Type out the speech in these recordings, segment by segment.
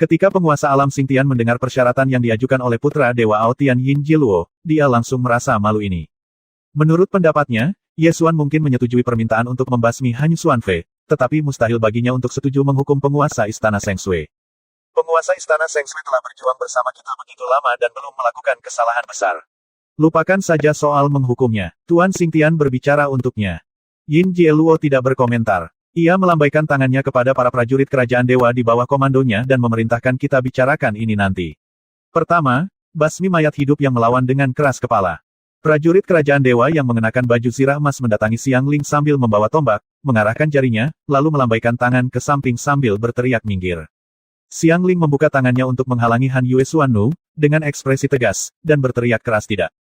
Ketika penguasa alam Xingtian mendengar persyaratan yang diajukan oleh putra Dewa Aotian Yin Jiluo, dia langsung merasa malu ini. Menurut pendapatnya, Ye Xuan mungkin menyetujui permintaan untuk membasmi Hanyu Xuanfei, tetapi mustahil baginya untuk setuju menghukum penguasa istana Seng Sui. Penguasa istana Seng Sui telah berjuang bersama kita begitu lama dan belum melakukan kesalahan besar. Lupakan saja soal menghukumnya. Tuan Xingtian berbicara untuknya. Yin Jiluo tidak berkomentar. Ia melambaikan tangannya kepada para prajurit kerajaan dewa di bawah komandonya dan memerintahkan kita bicarakan ini nanti. Pertama, basmi mayat hidup yang melawan dengan keras kepala. Prajurit kerajaan dewa yang mengenakan baju zirah emas mendatangi Xiang Ling sambil membawa tombak, mengarahkan jarinya, lalu melambaikan tangan ke samping sambil berteriak minggir. Xiang Ling membuka tangannya untuk menghalangi Han Yue Xuannu, dengan ekspresi tegas, dan berteriak keras tidak.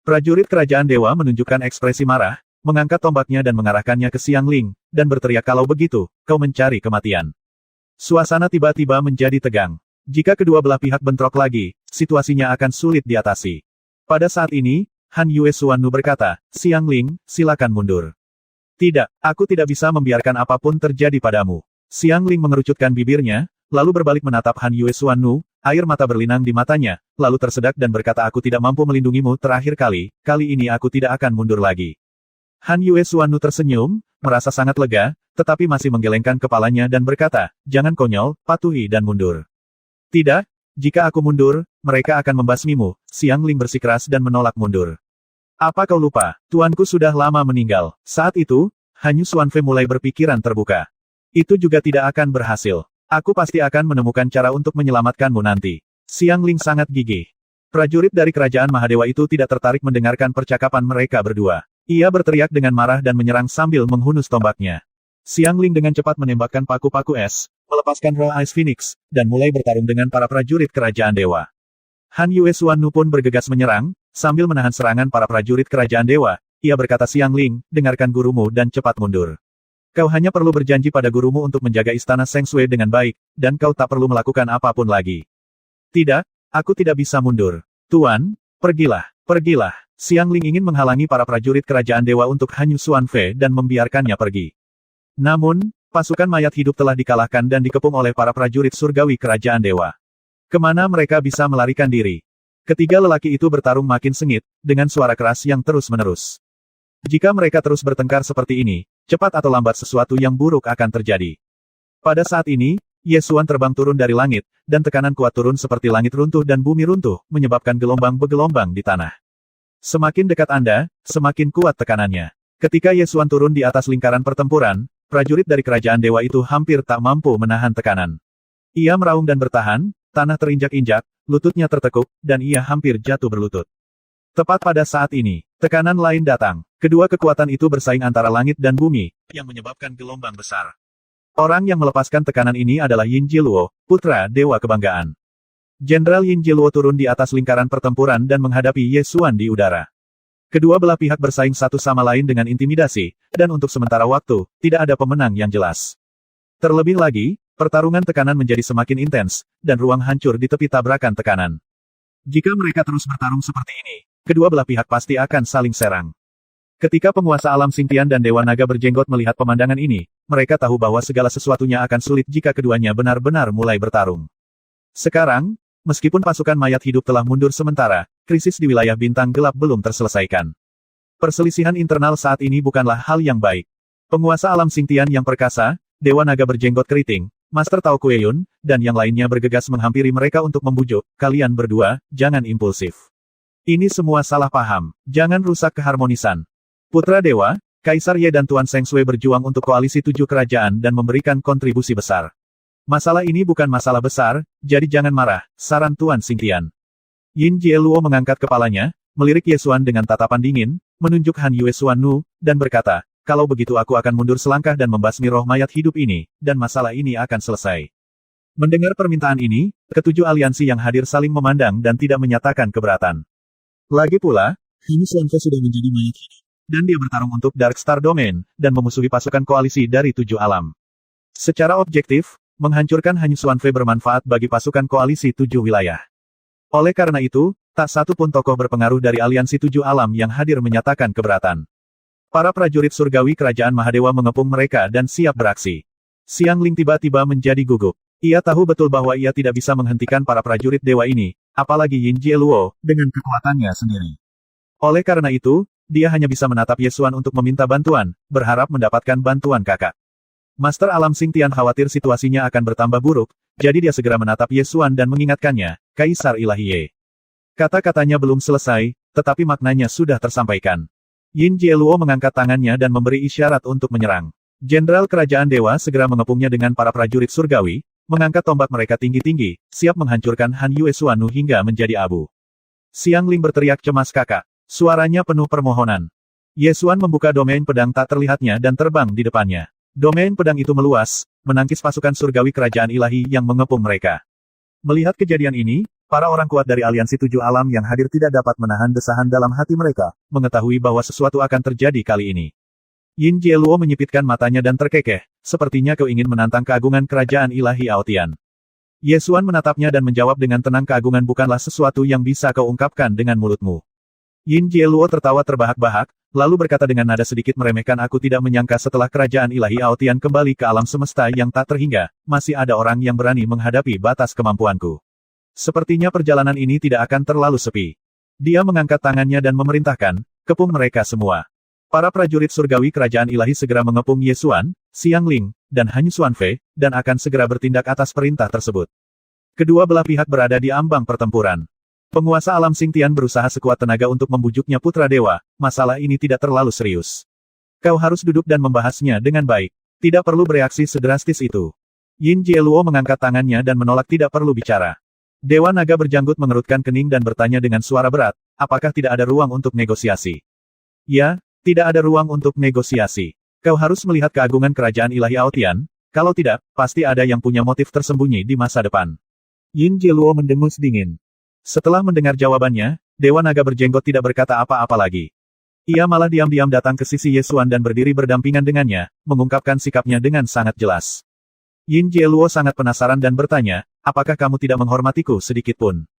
Prajurit kerajaan dewa menunjukkan ekspresi marah, mengangkat tombaknya dan mengarahkannya ke Xiang Ling, dan berteriak kalau begitu, kau mencari kematian. Suasana tiba-tiba menjadi tegang. Jika kedua belah pihak bentrok lagi, situasinya akan sulit diatasi. Pada saat ini, Han Yue Xuannu berkata, Xiang Ling, silakan mundur. Tidak, aku tidak bisa membiarkan apapun terjadi padamu. Xiang Ling mengerucutkan bibirnya, lalu berbalik menatap Han Yue Xuannu, air mata berlinang di matanya, lalu tersedak dan berkata aku tidak mampu melindungimu terakhir kali ini aku tidak akan mundur lagi. Han Yue Xuannu tersenyum, merasa sangat lega, tetapi masih menggelengkan kepalanya dan berkata, jangan konyol, patuhi dan mundur. Tidak, jika aku mundur, mereka akan membasmimu. Xiang Ling bersikeras dan menolak mundur. Apa kau lupa, tuanku sudah lama meninggal. Saat itu, Hanyu Xuanfei mulai berpikiran terbuka. Itu juga tidak akan berhasil. Aku pasti akan menemukan cara untuk menyelamatkanmu nanti. Xiang Ling sangat gigih. Prajurit dari kerajaan Mahadewa itu tidak tertarik mendengarkan percakapan mereka berdua. Ia berteriak dengan marah dan menyerang sambil menghunus tombaknya. Xiang Ling dengan cepat menembakkan paku-paku es, melepaskan roh Ice Phoenix, dan mulai bertarung dengan para prajurit kerajaan dewa. Han Yue Xuannu pun bergegas menyerang, sambil menahan serangan para prajurit kerajaan dewa. Ia berkata Xiang Ling, dengarkan gurumu dan cepat mundur. Kau hanya perlu berjanji pada gurumu untuk menjaga istana Seng Sui dengan baik, dan kau tak perlu melakukan apapun lagi. Tidak, aku tidak bisa mundur. Tuan, pergilah, pergilah. Xiang Ling ingin menghalangi para prajurit kerajaan dewa untuk Hanyu Xuanfei dan membiarkannya pergi. Namun, pasukan mayat hidup telah dikalahkan dan dikepung oleh para prajurit surgawi kerajaan dewa. Kemana mereka bisa melarikan diri? Ketiga lelaki itu bertarung makin sengit, dengan suara keras yang terus-menerus. Jika mereka terus bertengkar seperti ini, cepat atau lambat sesuatu yang buruk akan terjadi. Pada saat ini, Ye Xuan terbang turun dari langit, dan tekanan kuat turun seperti langit runtuh dan bumi runtuh, menyebabkan gelombang bergelombang di tanah. Semakin dekat Anda, semakin kuat tekanannya. Ketika Ye Xuan turun di atas lingkaran pertempuran, prajurit dari kerajaan dewa itu hampir tak mampu menahan tekanan. Ia meraung dan bertahan, tanah terinjak-injak, lututnya tertekuk, dan ia hampir jatuh berlutut. Tepat pada saat ini, tekanan lain datang. Kedua kekuatan itu bersaing antara langit dan bumi, yang menyebabkan gelombang besar. Orang yang melepaskan tekanan ini adalah Yin Jiluo, putra Dewa Kebanggaan. Jenderal Yin Jiluo turun di atas lingkaran pertempuran dan menghadapi Ye Xuan di udara. Kedua belah pihak bersaing satu sama lain dengan intimidasi, dan untuk sementara waktu, tidak ada pemenang yang jelas. Terlebih lagi, pertarungan tekanan menjadi semakin intens, dan ruang hancur di tepi tabrakan tekanan. Jika mereka terus bertarung seperti ini, kedua belah pihak pasti akan saling serang. Ketika penguasa alam Xingtian dan Dewa Naga berjenggot melihat pemandangan ini, mereka tahu bahwa segala sesuatunya akan sulit jika keduanya benar-benar mulai bertarung. Sekarang, meskipun pasukan mayat hidup telah mundur sementara, krisis di wilayah bintang gelap belum terselesaikan. Perselisihan internal saat ini bukanlah hal yang baik. Penguasa alam Xingtian yang perkasa, Dewa Naga berjenggot keriting, Master Tao Kueyun, dan yang lainnya bergegas menghampiri mereka untuk membujuk, kalian berdua, jangan impulsif. Ini semua salah paham, jangan rusak keharmonisan. Putra Dewa, Kaisar Ye dan Tuan Seng Sui berjuang untuk koalisi 7 kerajaan dan memberikan kontribusi besar. Masalah ini bukan masalah besar, jadi jangan marah, saran Tuan Xingtian. Yin Jieluo mengangkat kepalanya, melirik Ye Xuan dengan tatapan dingin, menunjuk Han Yue Xuannu, dan berkata, kalau begitu aku akan mundur selangkah dan membasmi roh mayat hidup ini, dan masalah ini akan selesai. Mendengar permintaan ini, ketujuh aliansi yang hadir saling memandang dan tidak menyatakan keberatan. Lagi pula, Hanyu Xuanfei sudah menjadi mayat hidup, dan dia bertarung untuk Dark Star Domain, dan memusuhi pasukan koalisi dari 7 alam. Secara objektif, menghancurkan Hanyu Xuanfei bermanfaat bagi pasukan koalisi 7 wilayah. Oleh karena itu, tak satu pun tokoh berpengaruh dari aliansi 7 alam yang hadir menyatakan keberatan. Para prajurit surgawi kerajaan Mahadewa mengepung mereka dan siap beraksi. Xiang Ling tiba-tiba menjadi gugup. Ia tahu betul bahwa ia tidak bisa menghentikan para prajurit dewa ini, apalagi Yin Jieluo, dengan kekuatannya sendiri. Oleh karena itu, dia hanya bisa menatap Yesuan untuk meminta bantuan, berharap mendapatkan bantuan kakak. Master Alam Xingtian khawatir situasinya akan bertambah buruk, jadi dia segera menatap Yesuan dan mengingatkannya, Kaisar Ilahi Ye. Kata-katanya belum selesai, tetapi maknanya sudah tersampaikan. Yin Jieluo mengangkat tangannya dan memberi isyarat untuk menyerang. Jenderal Kerajaan Dewa segera mengepungnya dengan para prajurit surgawi, mengangkat tombak mereka tinggi-tinggi, siap menghancurkan Han Yue Suanu hingga menjadi abu. Siang Ling berteriak cemas kakak. Suaranya penuh permohonan. Yesuan membuka domain pedang tak terlihatnya dan terbang di depannya. Domain pedang itu meluas, menangkis pasukan surgawi kerajaan ilahi yang mengepung mereka. Melihat kejadian ini, para orang kuat dari aliansi tujuh alam yang hadir tidak dapat menahan desahan dalam hati mereka, mengetahui bahwa sesuatu akan terjadi kali ini. Yin Jieluo menyipitkan matanya dan terkekeh, sepertinya kau ingin menantang keagungan kerajaan ilahi Aotian. Yesuan menatapnya dan menjawab dengan tenang, keagungan bukanlah sesuatu yang bisa kau ungkapkan dengan mulutmu. Yin Jieluo tertawa terbahak-bahak, lalu berkata dengan nada sedikit meremehkan, aku tidak menyangka setelah kerajaan ilahi Aotian kembali ke alam semesta yang tak terhingga, masih ada orang yang berani menghadapi batas kemampuanku. Sepertinya perjalanan ini tidak akan terlalu sepi. Dia mengangkat tangannya dan memerintahkan, kepung mereka semua. Para prajurit surgawi kerajaan ilahi segera mengepung Yesuan, Xiang Ling, dan Han Xuanfei, dan akan segera bertindak atas perintah tersebut. Kedua belah pihak berada di ambang pertempuran. Penguasa alam Xingtian berusaha sekuat tenaga untuk membujuknya putra dewa, masalah ini tidak terlalu serius. Kau harus duduk dan membahasnya dengan baik. Tidak perlu bereaksi sedrastis itu. Yin Jieluo mengangkat tangannya dan menolak, tidak perlu bicara. Dewa Naga berjanggut mengerutkan kening dan bertanya dengan suara berat, apakah tidak ada ruang untuk negosiasi? Ya, tidak ada ruang untuk negosiasi. Kau harus melihat keagungan kerajaan ilahi Aotian, kalau tidak, pasti ada yang punya motif tersembunyi di masa depan. Yin Jieluo mendengus dingin. Setelah mendengar jawabannya, Dewa Naga berjenggot tidak berkata apa-apa lagi. Ia malah diam-diam datang ke sisi Yesuan dan berdiri berdampingan dengannya, mengungkapkan sikapnya dengan sangat jelas. Yin Jieluo sangat penasaran dan bertanya, apakah kamu tidak menghormatiku sedikitpun?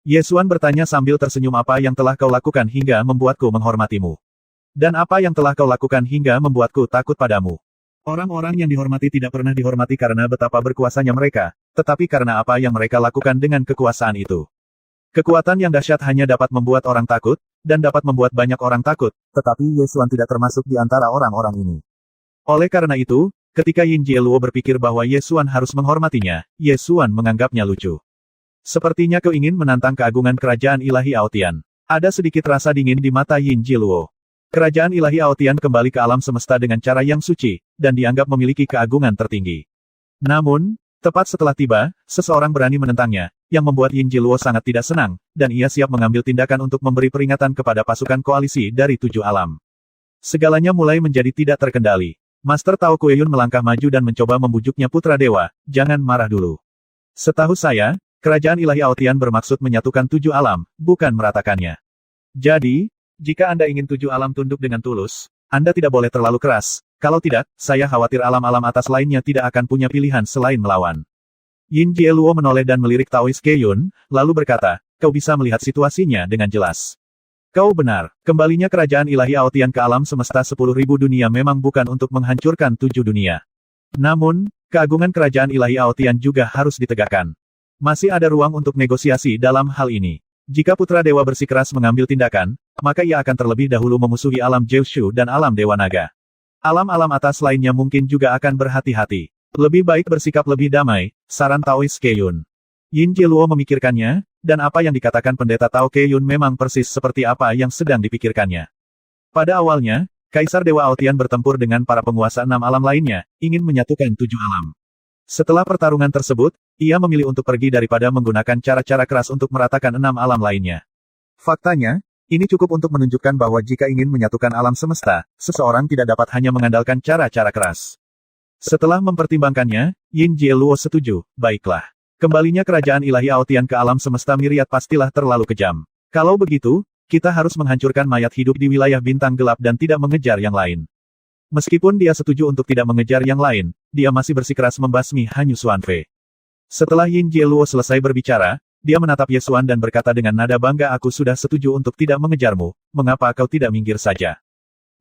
Yesuan bertanya sambil tersenyum, apa yang telah kau lakukan hingga membuatku menghormatimu? Dan apa yang telah kau lakukan hingga membuatku takut padamu? Orang-orang yang dihormati tidak pernah dihormati karena betapa berkuasanya mereka, tetapi karena apa yang mereka lakukan dengan kekuasaan itu. Kekuatan yang dahsyat hanya dapat membuat orang takut, dan dapat membuat banyak orang takut, tetapi Yesuan tidak termasuk di antara orang-orang ini. Oleh karena itu, ketika Yin Jieluo berpikir bahwa Yesuan harus menghormatinya, Yesuan menganggapnya lucu. Sepertinya kau ingin menantang keagungan kerajaan ilahi Aotian. Ada sedikit rasa dingin di mata Yin Jieluo. Kerajaan ilahi Aotian kembali ke alam semesta dengan cara yang suci, dan dianggap memiliki keagungan tertinggi. Namun, tepat setelah tiba, seseorang berani menentangnya, yang membuat Yin Jieluo sangat tidak senang, dan ia siap mengambil tindakan untuk memberi peringatan kepada pasukan koalisi dari tujuh alam. Segalanya mulai menjadi tidak terkendali. Master Tao Kueyun melangkah maju dan mencoba membujuknya putra dewa, jangan marah dulu. Setahu saya, kerajaan ilahi Aotian bermaksud menyatukan tujuh alam, bukan meratakannya. Jadi, jika Anda ingin tujuh alam tunduk dengan tulus, Anda tidak boleh terlalu keras, kalau tidak, saya khawatir alam-alam atas lainnya tidak akan punya pilihan selain melawan. Yin Jieluo menoleh dan melirik Taois Keiyun, lalu berkata, kau bisa melihat situasinya dengan jelas. Kau benar, kembalinya kerajaan ilahi Aotian ke alam semesta 10.000 dunia memang bukan untuk menghancurkan 7 dunia. Namun, keagungan kerajaan ilahi Aotian juga harus ditegakkan. Masih ada ruang untuk negosiasi dalam hal ini. Jika putra dewa bersikeras mengambil tindakan, maka ia akan terlebih dahulu memusuhi alam Jiushu dan alam Dewa Naga. Alam-alam atas lainnya mungkin juga akan berhati-hati. Lebih baik bersikap lebih damai, saran Taois Keiyun. Yin Jieluo memikirkannya, dan apa yang dikatakan pendeta Tao Keiyun memang persis seperti apa yang sedang dipikirkannya. Pada awalnya, Kaisar Dewa Aotian bertempur dengan para penguasa 6 alam lainnya, ingin menyatukan 7 alam. Setelah pertarungan tersebut, ia memilih untuk pergi daripada menggunakan cara-cara keras untuk meratakan 6 alam lainnya. Faktanya, ini cukup untuk menunjukkan bahwa jika ingin menyatukan alam semesta, seseorang tidak dapat hanya mengandalkan cara-cara keras. Setelah mempertimbangkannya, Yin Jieluo setuju, baiklah. Kembalinya kerajaan ilahi Aotian ke alam semesta Myriad pastilah terlalu kejam. Kalau begitu, kita harus menghancurkan mayat hidup di wilayah bintang gelap dan tidak mengejar yang lain. Meskipun dia setuju untuk tidak mengejar yang lain, dia masih bersikeras membasmi Han Xuanfei. Setelah Yin Jieluo selesai berbicara, dia menatap Yesuan dan berkata dengan nada bangga, aku sudah setuju untuk tidak mengejarmu, mengapa kau tidak minggir saja?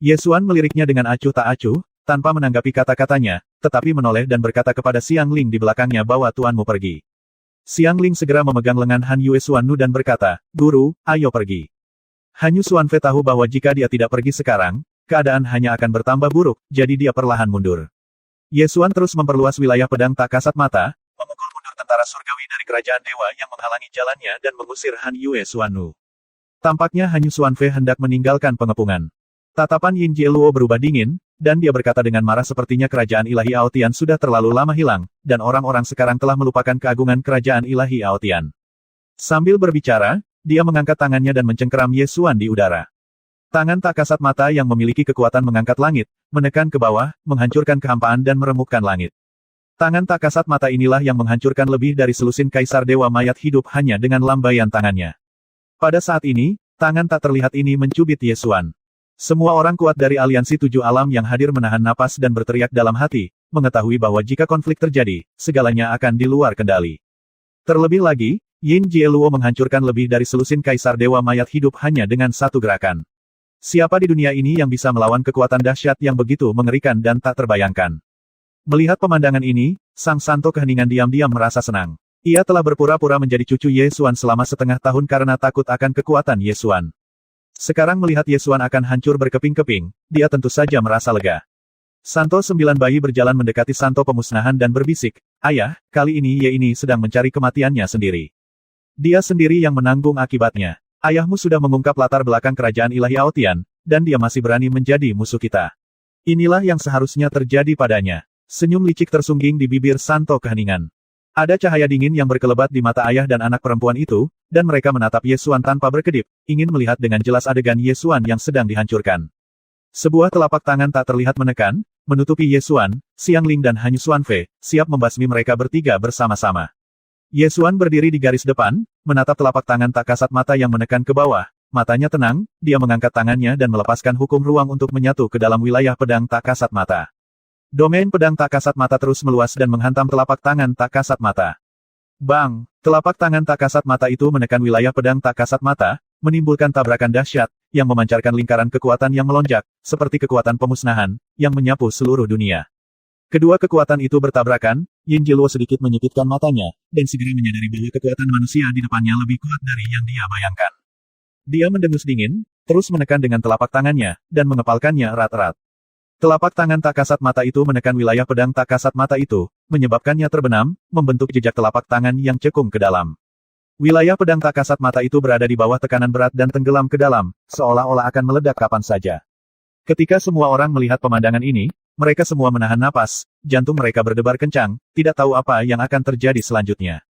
Yesuan meliriknya dengan acuh tak acuh, tanpa menanggapi kata-katanya, tetapi menoleh dan berkata kepada Xiang Ling di belakangnya bahwa tuanmu pergi. Xiang Ling segera memegang lengan Han Yue Xuannu dan berkata, "Guru, ayo pergi." Han Yue Xuanfei tahu bahwa jika dia tidak pergi sekarang, keadaan hanya akan bertambah buruk, jadi dia perlahan mundur. Ye Xuan terus memperluas wilayah pedang tak kasat mata, memukul mundur tentara surgawi dari kerajaan dewa yang menghalangi jalannya dan mengusir Han Yue Xuannu. Tampaknya Han Yue Xuanfei hendak meninggalkan pengepungan. Tatapan Yin Jieluo berubah dingin, dan dia berkata dengan marah sepertinya kerajaan ilahi Aotian sudah terlalu lama hilang, dan orang-orang sekarang telah melupakan keagungan kerajaan ilahi Aotian. Sambil berbicara, dia mengangkat tangannya dan mencengkeram Ye Xuan di udara. Tangan tak kasat mata yang memiliki kekuatan mengangkat langit, menekan ke bawah, menghancurkan kehampaan dan meremukkan langit. Tangan tak kasat mata inilah yang menghancurkan lebih dari selusin kaisar dewa mayat hidup hanya dengan lambaian tangannya. Pada saat ini, tangan tak terlihat ini mencubit Ye Xuan. Semua orang kuat dari aliansi tujuh alam yang hadir menahan napas dan berteriak dalam hati, mengetahui bahwa jika konflik terjadi, segalanya akan di luar kendali. Terlebih lagi, Yin Jieluo menghancurkan lebih dari selusin kaisar dewa mayat hidup hanya dengan satu gerakan. Siapa di dunia ini yang bisa melawan kekuatan dahsyat yang begitu mengerikan dan tak terbayangkan? Melihat pemandangan ini, Sang Santo Keheningan diam-diam merasa senang. Ia telah berpura-pura menjadi cucu Ye Xuan selama setengah tahun karena takut akan kekuatan Ye Xuan. Sekarang melihat Ye Xuan akan hancur berkeping-keping, dia tentu saja merasa lega. Santo Sembilan Bayi berjalan mendekati Santo Pemusnahan dan berbisik, "Ayah, kali ini Ye ini sedang mencari kematiannya sendiri. Dia sendiri yang menanggung akibatnya. Ayahmu sudah mengungkap latar belakang kerajaan ilahi Aotian, dan dia masih berani menjadi musuh kita. Inilah yang seharusnya terjadi padanya." Senyum licik tersungging di bibir Santo Keheningan. Ada cahaya dingin yang berkelebat di mata ayah dan anak perempuan itu, dan mereka menatap Ye Xuan tanpa berkedip, ingin melihat dengan jelas adegan Ye Xuan yang sedang dihancurkan. Sebuah telapak tangan tak terlihat menekan, menutupi Ye Xuan, Xiang Ling dan Han Yue Xuanfei, siap membasmi mereka bertiga bersama-sama. Ye Xuan berdiri di garis depan, menatap telapak tangan tak kasat mata yang menekan ke bawah, matanya tenang, dia mengangkat tangannya dan melepaskan hukum ruang untuk menyatu ke dalam wilayah pedang tak kasat mata. Domain pedang tak kasat mata terus meluas dan menghantam telapak tangan tak kasat mata. Bang! Telapak tangan tak kasat mata itu menekan wilayah pedang tak kasat mata, menimbulkan tabrakan dahsyat, yang memancarkan lingkaran kekuatan yang melonjak, seperti kekuatan pemusnahan, yang menyapu seluruh dunia. Kedua kekuatan itu bertabrakan, Yin Jieluo sedikit menyipitkan matanya, dan segera menyadari bahwa kekuatan manusia di depannya lebih kuat dari yang dia bayangkan. Dia mendengus dingin, terus menekan dengan telapak tangannya, dan mengepalkannya erat-erat. Telapak tangan tak kasat mata itu menekan wilayah pedang tak kasat mata itu, menyebabkannya terbenam, membentuk jejak telapak tangan yang cekung ke dalam. Wilayah pedang tak kasat mata itu berada di bawah tekanan berat dan tenggelam ke dalam, seolah-olah akan meledak kapan saja. Ketika semua orang melihat pemandangan ini, mereka semua menahan napas, jantung mereka berdebar kencang, tidak tahu apa yang akan terjadi selanjutnya.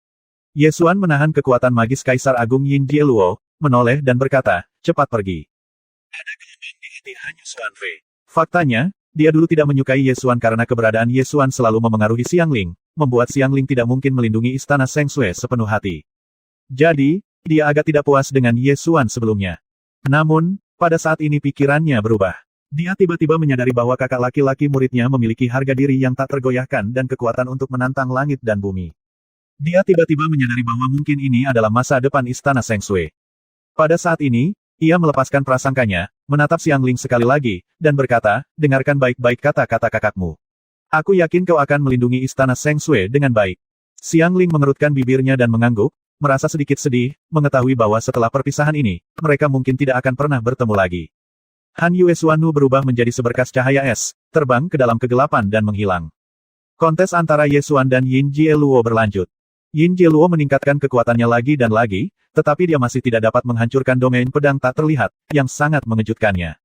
Ye Xuan menahan kekuatan magis Kaisar Agung Yin Jieluo, menoleh dan berkata, "Cepat pergi." Ada gelombang di hati Han Yue Xuanfei. Faktanya, dia dulu tidak menyukai Ye Xuan karena keberadaan Ye Xuan selalu memengaruhi Xiang Ling, membuat Xiang Ling tidak mungkin melindungi istana Seng Sui sepenuh hati. Jadi, dia agak tidak puas dengan Ye Xuan sebelumnya. Namun, pada saat ini pikirannya berubah. Dia tiba-tiba menyadari bahwa kakak laki-laki muridnya memiliki harga diri yang tak tergoyahkan dan kekuatan untuk menantang langit dan bumi. Dia tiba-tiba menyadari bahwa mungkin ini adalah masa depan istana Seng Sui. Pada saat ini, ia melepaskan prasangkanya, menatap Xiang Ling sekali lagi, dan berkata, "Dengarkan baik-baik kata-kata kakakmu. Aku yakin kau akan melindungi istana Seng Sui dengan baik." Xiang Ling mengerutkan bibirnya dan mengangguk, merasa sedikit sedih, mengetahui bahwa setelah perpisahan ini, mereka mungkin tidak akan pernah bertemu lagi. Han Yue Xuannu berubah menjadi seberkas cahaya es, terbang ke dalam kegelapan dan menghilang. Kontes antara Ye Xuan dan Yin Jieluo berlanjut. Yin Jieluo meningkatkan kekuatannya lagi dan lagi, tetapi dia masih tidak dapat menghancurkan domain pedang tak terlihat, yang sangat mengejutkannya.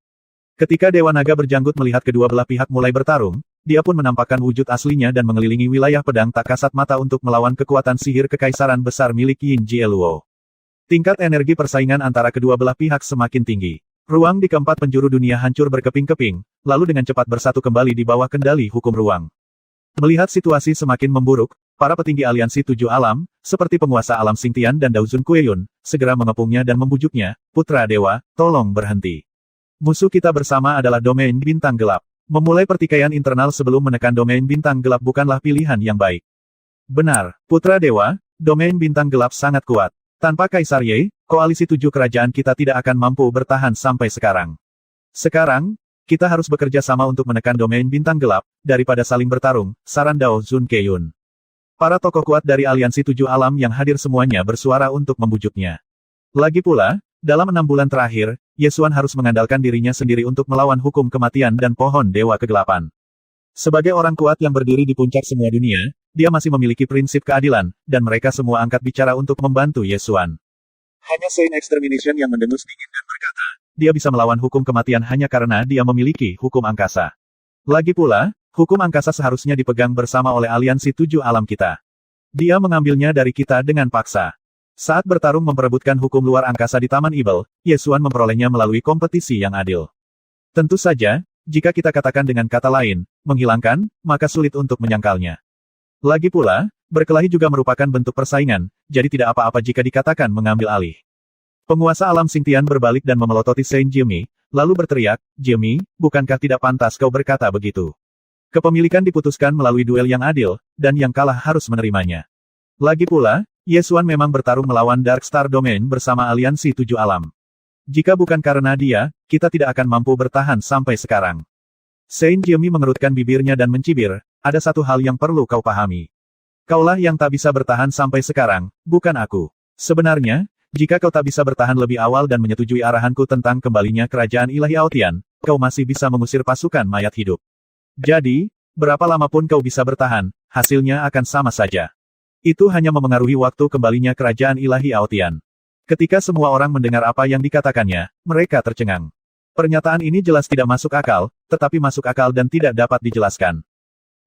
Ketika Dewa Naga Berjanggut melihat kedua belah pihak mulai bertarung, dia pun menampakkan wujud aslinya dan mengelilingi wilayah pedang tak kasat mata untuk melawan kekuatan sihir kekaisaran besar milik Yin Jieluo. Tingkat energi persaingan antara kedua belah pihak semakin tinggi. Ruang di keempat penjuru dunia hancur berkeping-keping, lalu dengan cepat bersatu kembali di bawah kendali hukum ruang. Melihat situasi semakin memburuk, para petinggi aliansi tujuh alam, seperti penguasa alam Xingtian dan Daozun Kueyun, segera mengepungnya dan membujuknya, "Putra Dewa, tolong berhenti. Musuh kita bersama adalah domain bintang gelap. Memulai pertikaian internal sebelum menekan domain bintang gelap bukanlah pilihan yang baik." Benar, Putra Dewa, domain bintang gelap sangat kuat. Tanpa Kaisar Ye, koalisi tujuh kerajaan kita tidak akan mampu bertahan sampai sekarang. Sekarang, Kita harus bekerja sama untuk menekan domain bintang gelap, daripada saling bertarung, saran Dao Zun Keiyun. Para tokoh kuat dari aliansi 7 alam yang hadir semuanya bersuara untuk membujuknya. Lagi pula, dalam 6 bulan terakhir, Ye Xuan harus mengandalkan dirinya sendiri untuk melawan hukum kematian dan pohon dewa kegelapan. Sebagai orang kuat yang berdiri di puncak semua dunia, dia masih memiliki prinsip keadilan, dan mereka semua angkat bicara untuk membantu Ye Xuan. Hanya Saint Extermination yang mendengus dingin dan berkata, dia bisa melawan hukum kematian hanya karena dia memiliki hukum angkasa. Lagi pula, hukum angkasa seharusnya dipegang bersama oleh aliansi 7 alam kita. Dia mengambilnya dari kita dengan paksa. Saat bertarung memperebutkan hukum luar angkasa di Taman Ibel, Ye Xuan memperolehnya melalui kompetisi yang adil. Tentu saja, jika kita katakan dengan kata lain, menghilangkan, maka sulit untuk menyangkalnya. Lagi pula, berkelahi juga merupakan bentuk persaingan, jadi tidak apa-apa jika dikatakan mengambil alih. Penguasa alam Xingtian berbalik dan memelototi Saint Jimmy, lalu berteriak, Jimmy, bukankah tidak pantas kau berkata begitu? Kepemilikan diputuskan melalui duel yang adil, dan yang kalah harus menerimanya. Lagi pula, Ye Xuan memang bertarung melawan Dark Star Domain bersama aliansi 7 alam. Jika bukan karena dia, kita tidak akan mampu bertahan sampai sekarang. Saint Jimmy mengerutkan bibirnya dan mencibir, ada satu hal yang perlu kau pahami. Kaulah yang tak bisa bertahan sampai sekarang, bukan aku. Sebenarnya, jika kau tak bisa bertahan lebih awal dan menyetujui arahanku tentang kembalinya kerajaan ilahi Aotian, kau masih bisa mengusir pasukan mayat hidup. Jadi, berapa lama pun kau bisa bertahan, hasilnya akan sama saja. Itu hanya memengaruhi waktu kembalinya kerajaan ilahi Aotian. Ketika semua orang mendengar apa yang dikatakannya, mereka tercengang. Pernyataan ini jelas tidak masuk akal, tetapi masuk akal dan tidak dapat dijelaskan.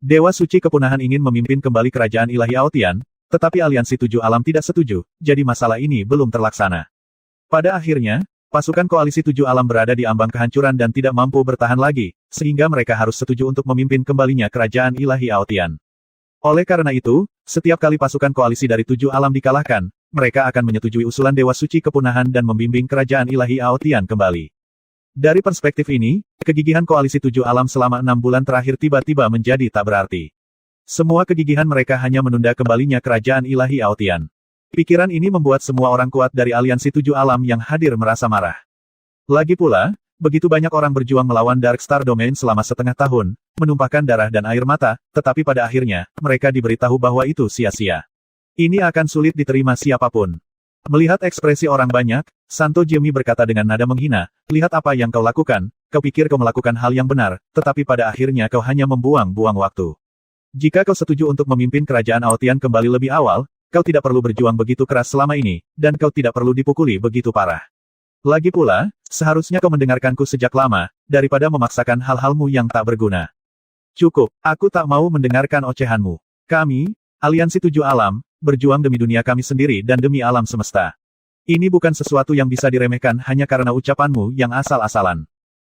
Dewa Suci Kepunahan ingin memimpin kembali kerajaan ilahi Aotian, tetapi aliansi 7 alam tidak setuju, jadi masalah ini belum terlaksana. Pada akhirnya, pasukan koalisi 7 alam berada di ambang kehancuran dan tidak mampu bertahan lagi, sehingga mereka harus setuju untuk memimpin kembalinya kerajaan ilahi Aotian. Oleh karena itu, setiap kali pasukan koalisi dari 7 alam dikalahkan, mereka akan menyetujui usulan Dewa Suci Kepunahan dan membimbing kerajaan ilahi Aotian kembali. Dari perspektif ini, kegigihan koalisi 7 alam selama 6 bulan terakhir tiba-tiba menjadi tak berarti. Semua kegigihan mereka hanya menunda kembalinya kerajaan ilahi Aotian. Pikiran ini membuat semua orang kuat dari aliansi 7 alam yang hadir merasa marah. Lagi pula, begitu banyak orang berjuang melawan Dark Star Domain selama setengah tahun, menumpahkan darah dan air mata, tetapi pada akhirnya, mereka diberitahu bahwa itu sia-sia. Ini akan sulit diterima siapapun. Melihat ekspresi orang banyak, Santo Jimmy berkata dengan nada menghina, lihat apa yang kau lakukan, kau pikir kau melakukan hal yang benar, tetapi pada akhirnya kau hanya membuang-buang waktu. Jika kau setuju untuk memimpin kerajaan Aotian kembali lebih awal, kau tidak perlu berjuang begitu keras selama ini, dan kau tidak perlu dipukuli begitu parah. Lagi pula, seharusnya kau mendengarkanku sejak lama, daripada memaksakan hal-halmu yang tak berguna. Cukup, aku tak mau mendengarkan ocehanmu. Kami, aliansi 7 alam, berjuang demi dunia kami sendiri dan demi alam semesta. Ini bukan sesuatu yang bisa diremehkan hanya karena ucapanmu yang asal-asalan.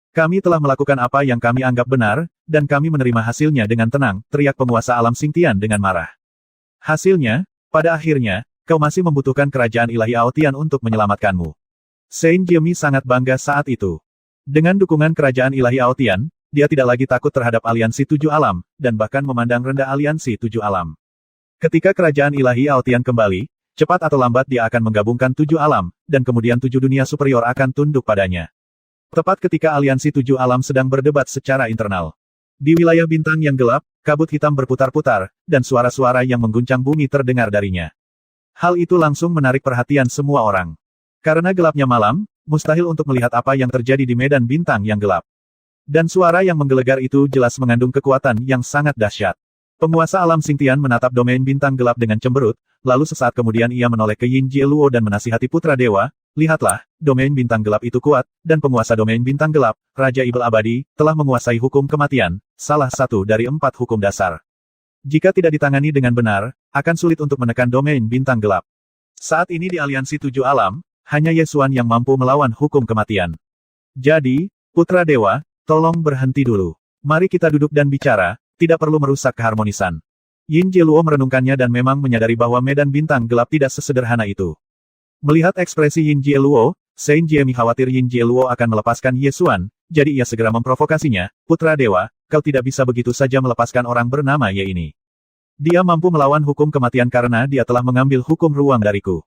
Kami telah melakukan apa yang kami anggap benar, dan kami menerima hasilnya dengan tenang, teriak penguasa alam Xingtian dengan marah. Hasilnya, pada akhirnya, kau masih membutuhkan kerajaan ilahi Aotian untuk menyelamatkanmu. Saint Jimmy sangat bangga saat itu. Dengan dukungan kerajaan ilahi Aotian, dia tidak lagi takut terhadap aliansi 7 alam, dan bahkan memandang rendah aliansi 7 alam. Ketika kerajaan ilahi Aotian kembali, cepat atau lambat dia akan menggabungkan 7 alam, dan kemudian 7 dunia superior akan tunduk padanya. Tepat ketika aliansi 7 alam sedang berdebat secara internal. Di wilayah bintang yang gelap, kabut hitam berputar-putar, dan suara-suara yang mengguncang bumi terdengar darinya. Hal itu langsung menarik perhatian semua orang. Karena gelapnya malam, mustahil untuk melihat apa yang terjadi di medan bintang yang gelap. Dan suara yang menggelegar itu jelas mengandung kekuatan yang sangat dahsyat. Penguasa alam Xingtian menatap domain bintang gelap dengan cemberut, lalu sesaat kemudian ia menoleh ke Yin Jieluo dan menasihati putra dewa, lihatlah, domain bintang gelap itu kuat, dan penguasa domain bintang gelap, Raja Ibel Abadi, telah menguasai hukum kematian, salah satu dari 4 hukum dasar. Jika tidak ditangani dengan benar, akan sulit untuk menekan domain bintang gelap. Saat ini di aliansi 7 alam, hanya Ye Xuan yang mampu melawan hukum kematian. Jadi, putra dewa, tolong berhenti dulu. Mari kita duduk dan bicara, tidak perlu merusak keharmonisan. Yin Jieluo merenungkannya dan memang menyadari bahwa medan bintang gelap tidak sesederhana itu. Melihat ekspresi Yin Jieluo, Saint Jimmy khawatir Yin Jieluo akan melepaskan Ye Xuan, jadi ia segera memprovokasinya, putra dewa, kau tidak bisa begitu saja melepaskan orang bernama Ye ini. Dia mampu melawan hukum kematian karena dia telah mengambil hukum ruang dariku.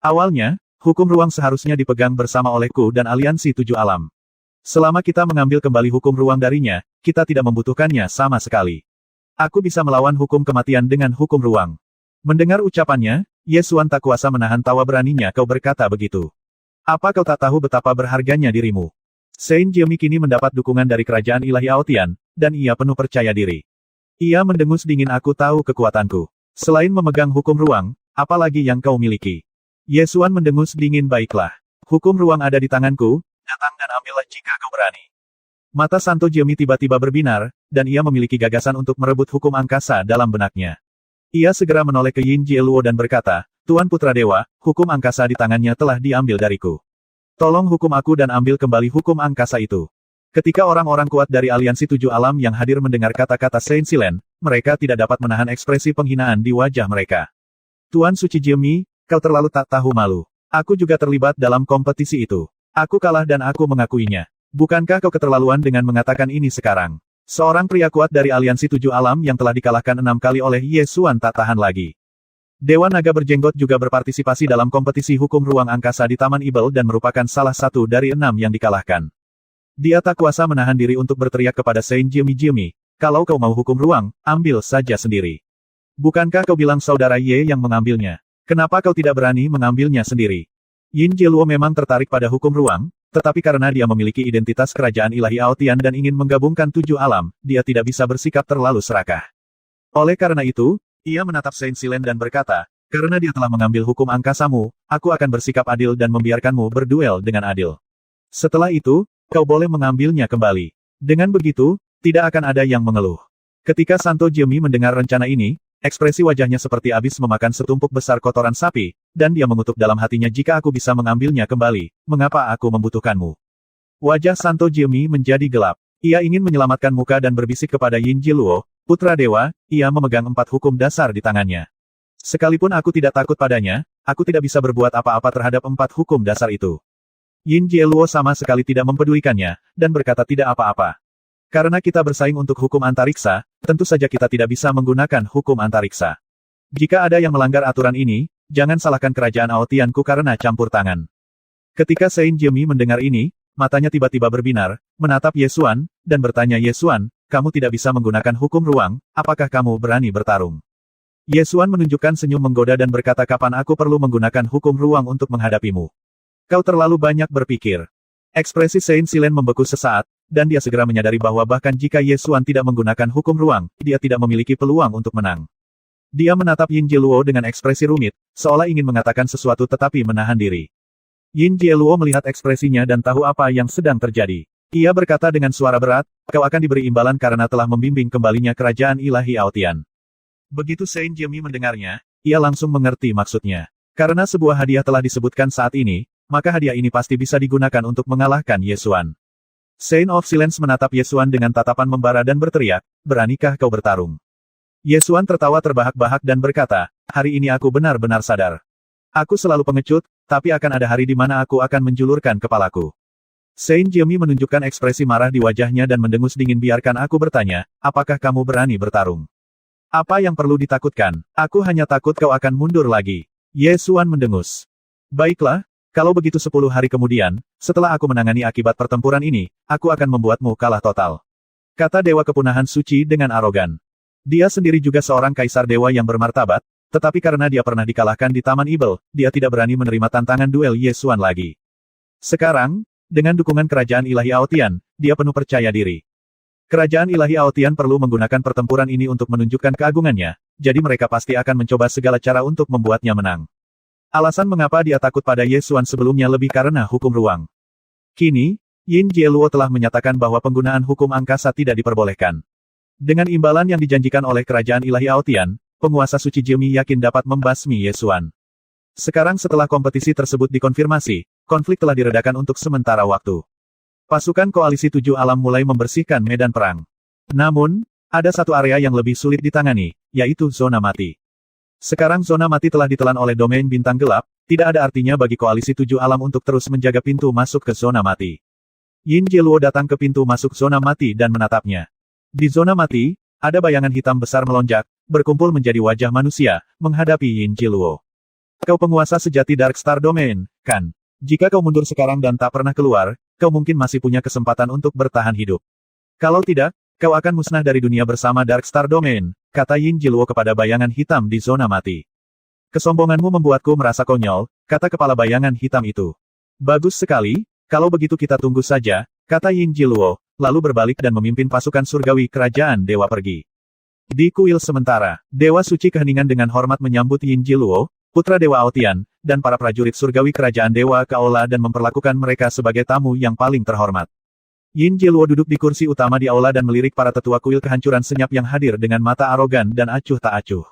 Awalnya, hukum ruang seharusnya dipegang bersama olehku dan aliansi 7 alam. Selama kita mengambil kembali hukum ruang darinya, kita tidak membutuhkannya sama sekali. Aku bisa melawan hukum kematian dengan hukum ruang. Mendengar ucapannya, Ye Xuan tak kuasa menahan tawa. Beraninya kau berkata begitu. Apa kau tak tahu betapa berharganya dirimu? Saint Jiemi kini mendapat dukungan dari kerajaan ilahi Aotian, dan ia penuh percaya diri. Ia mendengus dingin. Aku tahu kekuatanku. Selain memegang hukum ruang, apalagi yang kau miliki? Ye Xuan mendengus dingin. Baiklah. Hukum ruang ada di tanganku, datang dan ambillah jika kau berani. Mata Santo Jiemi tiba-tiba berbinar, dan ia memiliki gagasan untuk merebut hukum angkasa dalam benaknya. Ia segera menoleh ke Yin Jieluo dan berkata, Tuan Putra Dewa, hukum angkasa di tangannya telah diambil dariku. Tolong hukum aku dan ambil kembali hukum angkasa itu. Ketika orang-orang kuat dari aliansi 7 alam yang hadir mendengar kata-kata Saint Silen, mereka tidak dapat menahan ekspresi penghinaan di wajah mereka. Tuan Suci Jiemi, kau terlalu tak tahu malu. Aku juga terlibat dalam kompetisi itu. Aku kalah dan aku mengakuinya. Bukankah kau keterlaluan dengan mengatakan ini sekarang? Seorang pria kuat dari aliansi 7 alam yang telah dikalahkan 6 kali oleh Ye Xuan tak tahan lagi. Dewa Naga Berjenggot juga berpartisipasi dalam kompetisi hukum ruang angkasa di Taman Ibel dan merupakan salah satu dari 6 yang dikalahkan. Dia tak kuasa menahan diri untuk berteriak kepada Saint Jiemi, kalau kau mau hukum ruang, ambil saja sendiri. Bukankah kau bilang saudara Ye yang mengambilnya? Kenapa kau tidak berani mengambilnya sendiri? Yin Jieluo memang tertarik pada hukum ruang, tetapi karena dia memiliki identitas kerajaan ilahi Aotian dan ingin menggabungkan 7 alam, dia tidak bisa bersikap terlalu serakah. Oleh karena itu, ia menatap Saint Silen dan berkata, karena dia telah mengambil hukum angkasamu, aku akan bersikap adil dan membiarkanmu berduel dengan adil. Setelah itu, kau boleh mengambilnya kembali. Dengan begitu, tidak akan ada yang mengeluh. Ketika Santo Jiemi mendengar rencana ini, ekspresi wajahnya seperti habis memakan setumpuk besar kotoran sapi, dan dia mengutuk dalam hatinya jika aku bisa mengambilnya kembali, mengapa aku membutuhkanmu? Wajah Santo Jiemi menjadi gelap. Ia ingin menyelamatkan muka dan berbisik kepada Yin Jieluo, Putra Dewa, ia memegang 4 hukum dasar di tangannya. Sekalipun aku tidak takut padanya, aku tidak bisa berbuat apa-apa terhadap 4 hukum dasar itu. Yin Jieluo sama sekali tidak mempedulikannya, dan berkata tidak apa-apa. Karena kita bersaing untuk hukum antariksa, tentu saja kita tidak bisa menggunakan hukum antariksa. Jika ada yang melanggar aturan ini, jangan salahkan kerajaan Aotianku karena campur tangan. Ketika Saint Jiemi mendengar ini, matanya tiba-tiba berbinar, menatap Ye Xuan, dan bertanya Ye Xuan, kamu tidak bisa menggunakan hukum ruang, apakah kamu berani bertarung? Ye Xuan menunjukkan senyum menggoda dan berkata kapan aku perlu menggunakan hukum ruang untuk menghadapimu? Kau terlalu banyak berpikir. Ekspresi Saint Silen membeku sesaat, dan dia segera menyadari bahwa bahkan jika Ye Xuan tidak menggunakan hukum ruang, dia tidak memiliki peluang untuk menang. Dia menatap Yin Jieluo dengan ekspresi rumit, seolah ingin mengatakan sesuatu tetapi menahan diri. Yin Jieluo melihat ekspresinya dan tahu apa yang sedang terjadi. Ia berkata dengan suara berat, kau akan diberi imbalan karena telah membimbing kembalinya kerajaan ilahi Aotian. Begitu Saint Jiemi mendengarnya, ia langsung mengerti maksudnya. Karena sebuah hadiah telah disebutkan saat ini, maka hadiah ini pasti bisa digunakan untuk mengalahkan Ye Xuan. Saint of Silence menatap Ye Xuan dengan tatapan membara dan berteriak, beranikah kau bertarung? Ye Xuan tertawa terbahak-bahak dan berkata, hari ini aku benar-benar sadar. Aku selalu pengecut, tapi akan ada hari di mana aku akan menjulurkan kepalaku. Saint Jiemi menunjukkan ekspresi marah di wajahnya dan mendengus dingin. Biarkan aku bertanya, apakah kamu berani bertarung? Apa yang perlu ditakutkan? Aku hanya takut kau akan mundur lagi. Ye Xuan mendengus. Baiklah, kalau begitu 10 hari kemudian, setelah aku menangani akibat pertempuran ini, aku akan membuatmu kalah total. Kata Dewa Kepunahan Suci dengan arogan. Dia sendiri juga seorang kaisar dewa yang bermartabat, tetapi karena dia pernah dikalahkan di Taman Ibel, dia tidak berani menerima tantangan duel Ye Xuan lagi. Sekarang, dengan dukungan kerajaan ilahi Aotian, dia penuh percaya diri. Kerajaan ilahi Aotian perlu menggunakan pertempuran ini untuk menunjukkan keagungannya, jadi mereka pasti akan mencoba segala cara untuk membuatnya menang. Alasan mengapa dia takut pada Ye Xuan sebelumnya lebih karena hukum ruang. Kini, Yin Jieluo telah menyatakan bahwa penggunaan hukum angkasa tidak diperbolehkan. Dengan imbalan yang dijanjikan oleh kerajaan ilahi Aotian, penguasa suci Jiemi yakin dapat membasmi Ye Xuan. Sekarang setelah kompetisi tersebut dikonfirmasi, konflik telah diredakan untuk sementara waktu. Pasukan koalisi 7 alam mulai membersihkan medan perang. Namun, ada satu area yang lebih sulit ditangani, yaitu zona mati. Sekarang zona mati telah ditelan oleh domain bintang gelap, tidak ada artinya bagi koalisi 7 alam untuk terus menjaga pintu masuk ke zona mati. Yin Jieluo datang ke pintu masuk zona mati dan menatapnya. Di zona mati, ada bayangan hitam besar melonjak, berkumpul menjadi wajah manusia, menghadapi Yin Jieluo. Kau penguasa sejati Dark Star Domain, kan? Jika kau mundur sekarang dan tak pernah keluar, kau mungkin masih punya kesempatan untuk bertahan hidup. Kalau tidak, kau akan musnah dari dunia bersama Dark Star Domain, kata Yin Jiluo kepada bayangan hitam di zona mati. Kesombonganmu membuatku merasa konyol, kata kepala bayangan hitam itu. Bagus sekali, kalau begitu kita tunggu saja, kata Yin Jiluo, lalu berbalik dan memimpin pasukan surgawi kerajaan dewa pergi. Di kuil sementara, Dewa Suci Keheningan dengan hormat menyambut Yin Jiluo, putra Dewa Aotian, dan para prajurit surgawi kerajaan Dewa Kaola dan memperlakukan mereka sebagai tamu yang paling terhormat. Yin Jiluo duduk di kursi utama di aula dan melirik para tetua kuil kehancuran senyap yang hadir dengan mata arogan dan acuh tak acuh.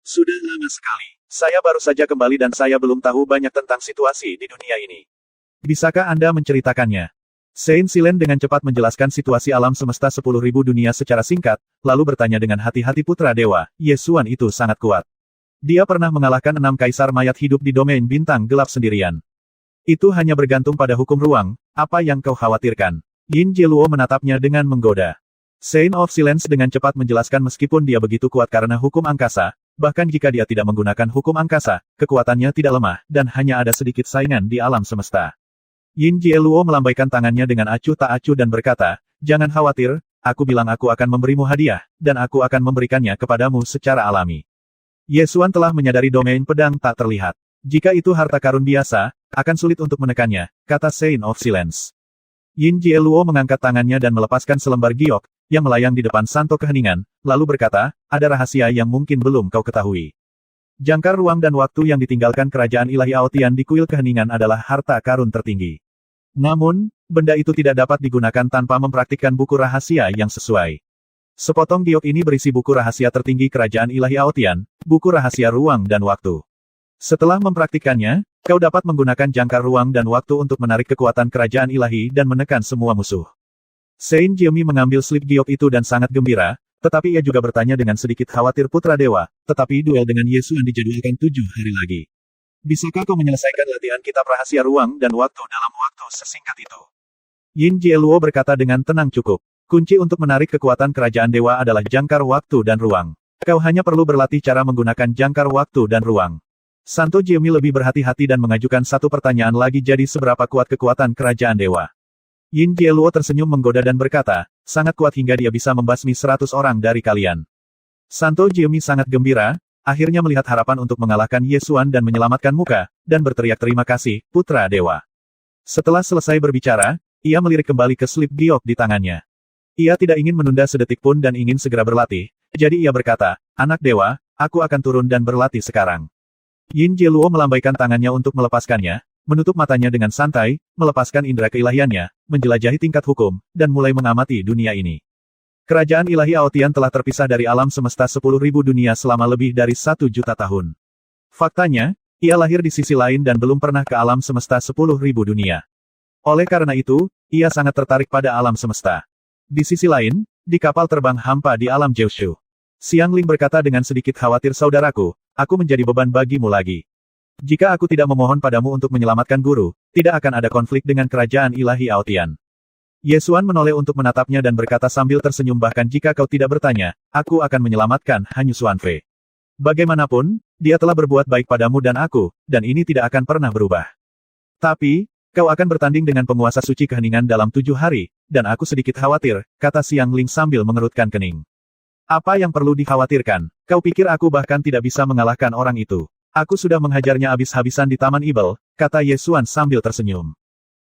Sudah lama sekali. Saya baru saja kembali dan saya belum tahu banyak tentang situasi di dunia ini. Bisakah Anda menceritakannya? Saint Silen dengan cepat menjelaskan situasi alam semesta 10.000 dunia secara singkat, lalu bertanya dengan hati-hati putra dewa, Yesuan itu sangat kuat. Dia pernah mengalahkan 6 kaisar mayat hidup di domain bintang gelap sendirian. Itu hanya bergantung pada hukum ruang, apa yang kau khawatirkan? Yin Jiluo menatapnya dengan menggoda. Saint of Silence dengan cepat menjelaskan meskipun dia begitu kuat karena hukum angkasa, bahkan jika dia tidak menggunakan hukum angkasa, kekuatannya tidak lemah, dan hanya ada sedikit saingan di alam semesta. Yin Jiluo melambaikan tangannya dengan acuh tak acuh dan berkata, jangan khawatir, aku bilang aku akan memberimu hadiah, dan aku akan memberikannya kepadamu secara alami. Yesuan telah menyadari domain pedang tak terlihat. Jika itu harta karun biasa, akan sulit untuk menekannya, kata Saint of Silence. Yin Jiluo mengangkat tangannya dan melepaskan selembar giok, yang melayang di depan Santo Keheningan, lalu berkata, ada rahasia yang mungkin belum kau ketahui. Jangkar ruang dan waktu yang ditinggalkan kerajaan ilahi Aotian di kuil keheningan adalah harta karun tertinggi. Namun, benda itu tidak dapat digunakan tanpa mempraktikkan buku rahasia yang sesuai. Sepotong giok ini berisi buku rahasia tertinggi kerajaan ilahi Aotian, buku rahasia ruang dan waktu. Setelah mempraktikkannya, kau dapat menggunakan jangkar ruang dan waktu untuk menarik kekuatan kerajaan ilahi dan menekan semua musuh. Saint Jimmy mengambil slip giok itu dan sangat gembira, tetapi ia juga bertanya dengan sedikit khawatir putra dewa, tetapi duel dengan Yesuan dijadwalkan 7 hari lagi. Bisakah kau menyelesaikan latihan kitab rahasia ruang dan waktu dalam waktu sesingkat itu? Yin Jiluo berkata dengan tenang cukup. Kunci untuk menarik kekuatan kerajaan dewa adalah jangkar waktu dan ruang. Kau hanya perlu berlatih cara menggunakan jangkar waktu dan ruang. Santo Jimmy lebih berhati-hati dan mengajukan satu pertanyaan lagi, jadi seberapa kuat kekuatan kerajaan dewa? Yin Jiluo tersenyum menggoda dan berkata, sangat kuat hingga dia bisa membasmi 100 orang dari kalian. Santo Jimmy sangat gembira, akhirnya melihat harapan untuk mengalahkan Yesuan dan menyelamatkan muka, dan berteriak terima kasih, putra dewa. Setelah selesai berbicara, ia melirik kembali ke slip giok di tangannya. Ia tidak ingin menunda sedetik pun dan ingin segera berlatih, jadi ia berkata, anak dewa, aku akan turun dan berlatih sekarang. Yin Jiluo melambaikan tangannya untuk melepaskannya, menutup matanya dengan santai, melepaskan indera keilahiannya, menjelajahi tingkat hukum, dan mulai mengamati dunia ini. Kerajaan ilahi Aotian telah terpisah dari alam semesta 10.000 dunia selama lebih dari 1 juta tahun. Faktanya, ia lahir di sisi lain dan belum pernah ke alam semesta 10.000 dunia. Oleh karena itu, ia sangat tertarik pada alam semesta. Di sisi lain, di kapal terbang hampa di alam Jeushu. Xiang Ling berkata dengan sedikit khawatir, saudaraku, aku menjadi beban bagimu lagi. Jika aku tidak memohon padamu untuk menyelamatkan guru, tidak akan ada konflik dengan kerajaan ilahi Aotian. Yesuan menoleh untuk menatapnya dan berkata sambil tersenyum, bahkan jika kau tidak bertanya, aku akan menyelamatkan Hanyu Xuanfei. Bagaimanapun, dia telah berbuat baik padamu dan aku, dan ini tidak akan pernah berubah. Tapi, kau akan bertanding dengan penguasa suci keheningan dalam 7 hari, dan aku sedikit khawatir, kata Xiang Ling sambil mengerutkan kening. Apa yang perlu dikhawatirkan? Kau pikir aku bahkan tidak bisa mengalahkan orang itu? Aku sudah menghajarnya habis-habisan di Taman Ibel, kata Yesuan sambil tersenyum.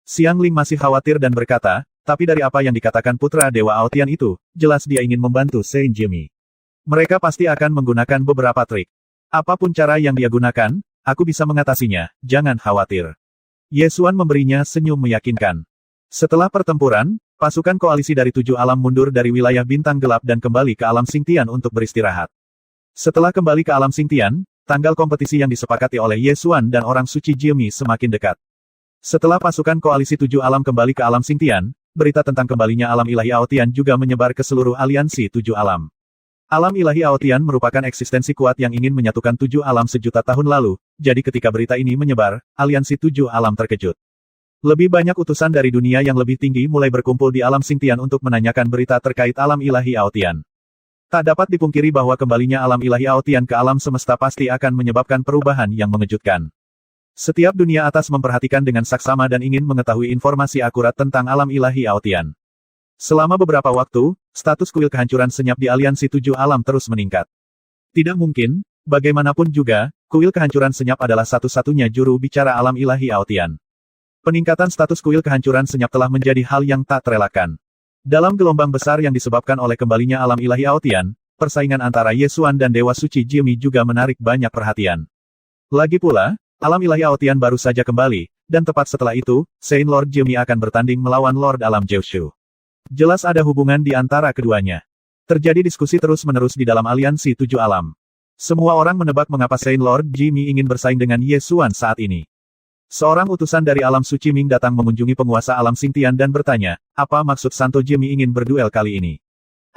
Xiang Ling masih khawatir dan berkata, tapi dari apa yang dikatakan putra Dewa Aotian itu, jelas dia ingin membantu Saint Jimmy. Mereka pasti akan menggunakan beberapa trik. Apapun cara yang dia gunakan, aku bisa mengatasinya, jangan khawatir. Yesuan memberinya senyum meyakinkan. Setelah pertempuran, pasukan koalisi dari 7 alam mundur dari wilayah bintang gelap dan kembali ke alam Xingtian untuk beristirahat. Setelah kembali ke alam Xingtian, tanggal kompetisi yang disepakati oleh Yesuan dan orang suci Jimmy semakin dekat. Setelah pasukan koalisi 7 alam kembali ke alam Xingtian, berita tentang kembalinya alam ilahi Aotian juga menyebar ke seluruh aliansi 7 alam. Alam ilahi Aotian merupakan eksistensi kuat yang ingin menyatukan 7 alam sejuta tahun lalu, jadi ketika berita ini menyebar, aliansi 7 alam terkejut. Lebih banyak utusan dari dunia yang lebih tinggi mulai berkumpul di alam Xingtian untuk menanyakan berita terkait alam ilahi Aotian. Tak dapat dipungkiri bahwa kembalinya alam ilahi Aotian ke alam semesta pasti akan menyebabkan perubahan yang mengejutkan. Setiap dunia atas memperhatikan dengan saksama dan ingin mengetahui informasi akurat tentang alam ilahi Aotian. Selama beberapa waktu, status kuil kehancuran senyap di aliansi 7 alam terus meningkat. Tidak mungkin, bagaimanapun juga, kuil kehancuran senyap adalah satu-satunya juru bicara alam ilahi Aotian. Peningkatan status kuil kehancuran senyap telah menjadi hal yang tak terelakkan. Dalam gelombang besar yang disebabkan oleh kembalinya alam ilahi Aotian, persaingan antara Yesuan dan Dewa Suci Jimmy juga menarik banyak perhatian. Lagi pula, alam ilahi Aotian baru saja kembali, dan tepat setelah itu, Saint Lord Jimmy akan bertanding melawan Lord Alam Jiushu. Jelas ada hubungan di antara keduanya. Terjadi diskusi terus-menerus di dalam aliansi 7 alam. Semua orang menebak mengapa Saint Lord Jimmy ingin bersaing dengan Yesuan saat ini. Seorang utusan dari alam suci Ming datang mengunjungi penguasa alam Xingtian dan bertanya, apa maksud Santo Jimmy ingin berduel kali ini?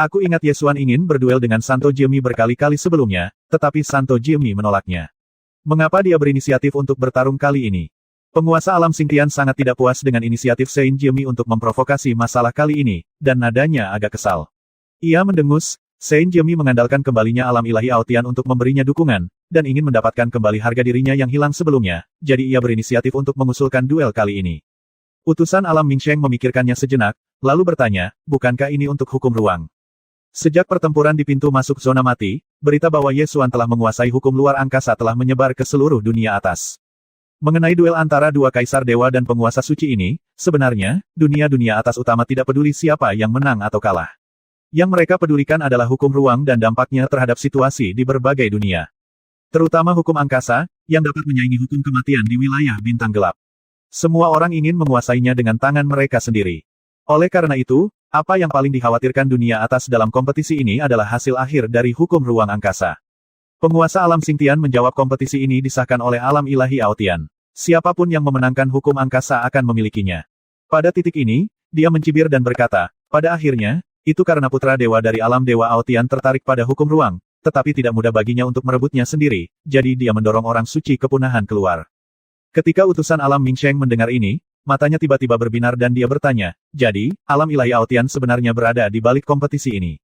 Aku ingat Yesuan ingin berduel dengan Santo Jimmy berkali-kali sebelumnya, tetapi Santo Jimmy menolaknya. Mengapa dia berinisiatif untuk bertarung kali ini? Penguasa alam Xingtian sangat tidak puas dengan inisiatif Saint Jimmy untuk memprovokasi masalah kali ini, dan nadanya agak kesal. Ia mendengus, Saint Jimmy mengandalkan kembalinya alam ilahi Aotian untuk memberinya dukungan, dan ingin mendapatkan kembali harga dirinya yang hilang sebelumnya, jadi ia berinisiatif untuk mengusulkan duel kali ini. Utusan alam Mingsheng memikirkannya sejenak, lalu bertanya, bukankah ini untuk hukum ruang? Sejak pertempuran di pintu masuk zona mati, berita bahwa Yesuan telah menguasai hukum luar angkasa telah menyebar ke seluruh dunia atas. Mengenai duel antara dua kaisar dewa dan penguasa suci ini, sebenarnya, dunia-dunia atas utama tidak peduli siapa yang menang atau kalah. Yang mereka pedulikan adalah hukum ruang dan dampaknya terhadap situasi di berbagai dunia. Terutama hukum angkasa, yang dapat menyaingi hukum kematian di wilayah bintang gelap. Semua orang ingin menguasainya dengan tangan mereka sendiri. Oleh karena itu, apa yang paling dikhawatirkan dunia atas dalam kompetisi ini adalah hasil akhir dari hukum ruang angkasa. Penguasa alam Xingtian menjawab kompetisi ini disahkan oleh alam ilahi Aotian. Siapapun yang memenangkan hukum angkasa akan memilikinya. Pada titik ini, dia mencibir dan berkata, pada akhirnya, itu karena putra dewa dari alam dewa Aotian tertarik pada hukum ruang, tetapi tidak mudah baginya untuk merebutnya sendiri, jadi dia mendorong orang suci kepunahan keluar. Ketika utusan alam Mingsheng mendengar ini, matanya tiba-tiba berbinar dan dia bertanya, jadi, alam ilahi Aotian sebenarnya berada di balik kompetisi ini.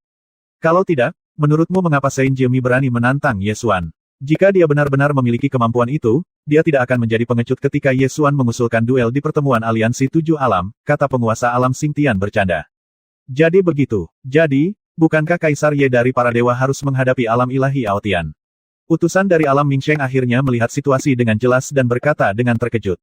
Kalau tidak, menurutmu mengapa Saint Jimmy berani menantang Yesuan? Jika dia benar-benar memiliki kemampuan itu, dia tidak akan menjadi pengecut ketika Yesuan mengusulkan duel di pertemuan aliansi 7 alam, kata penguasa alam Xingtian bercanda. Jadi begitu. Jadi, bukankah Kaisar Ye dari para dewa harus menghadapi alam ilahi Aotian? Utusan dari alam Mingsheng akhirnya melihat situasi dengan jelas dan berkata dengan terkejut.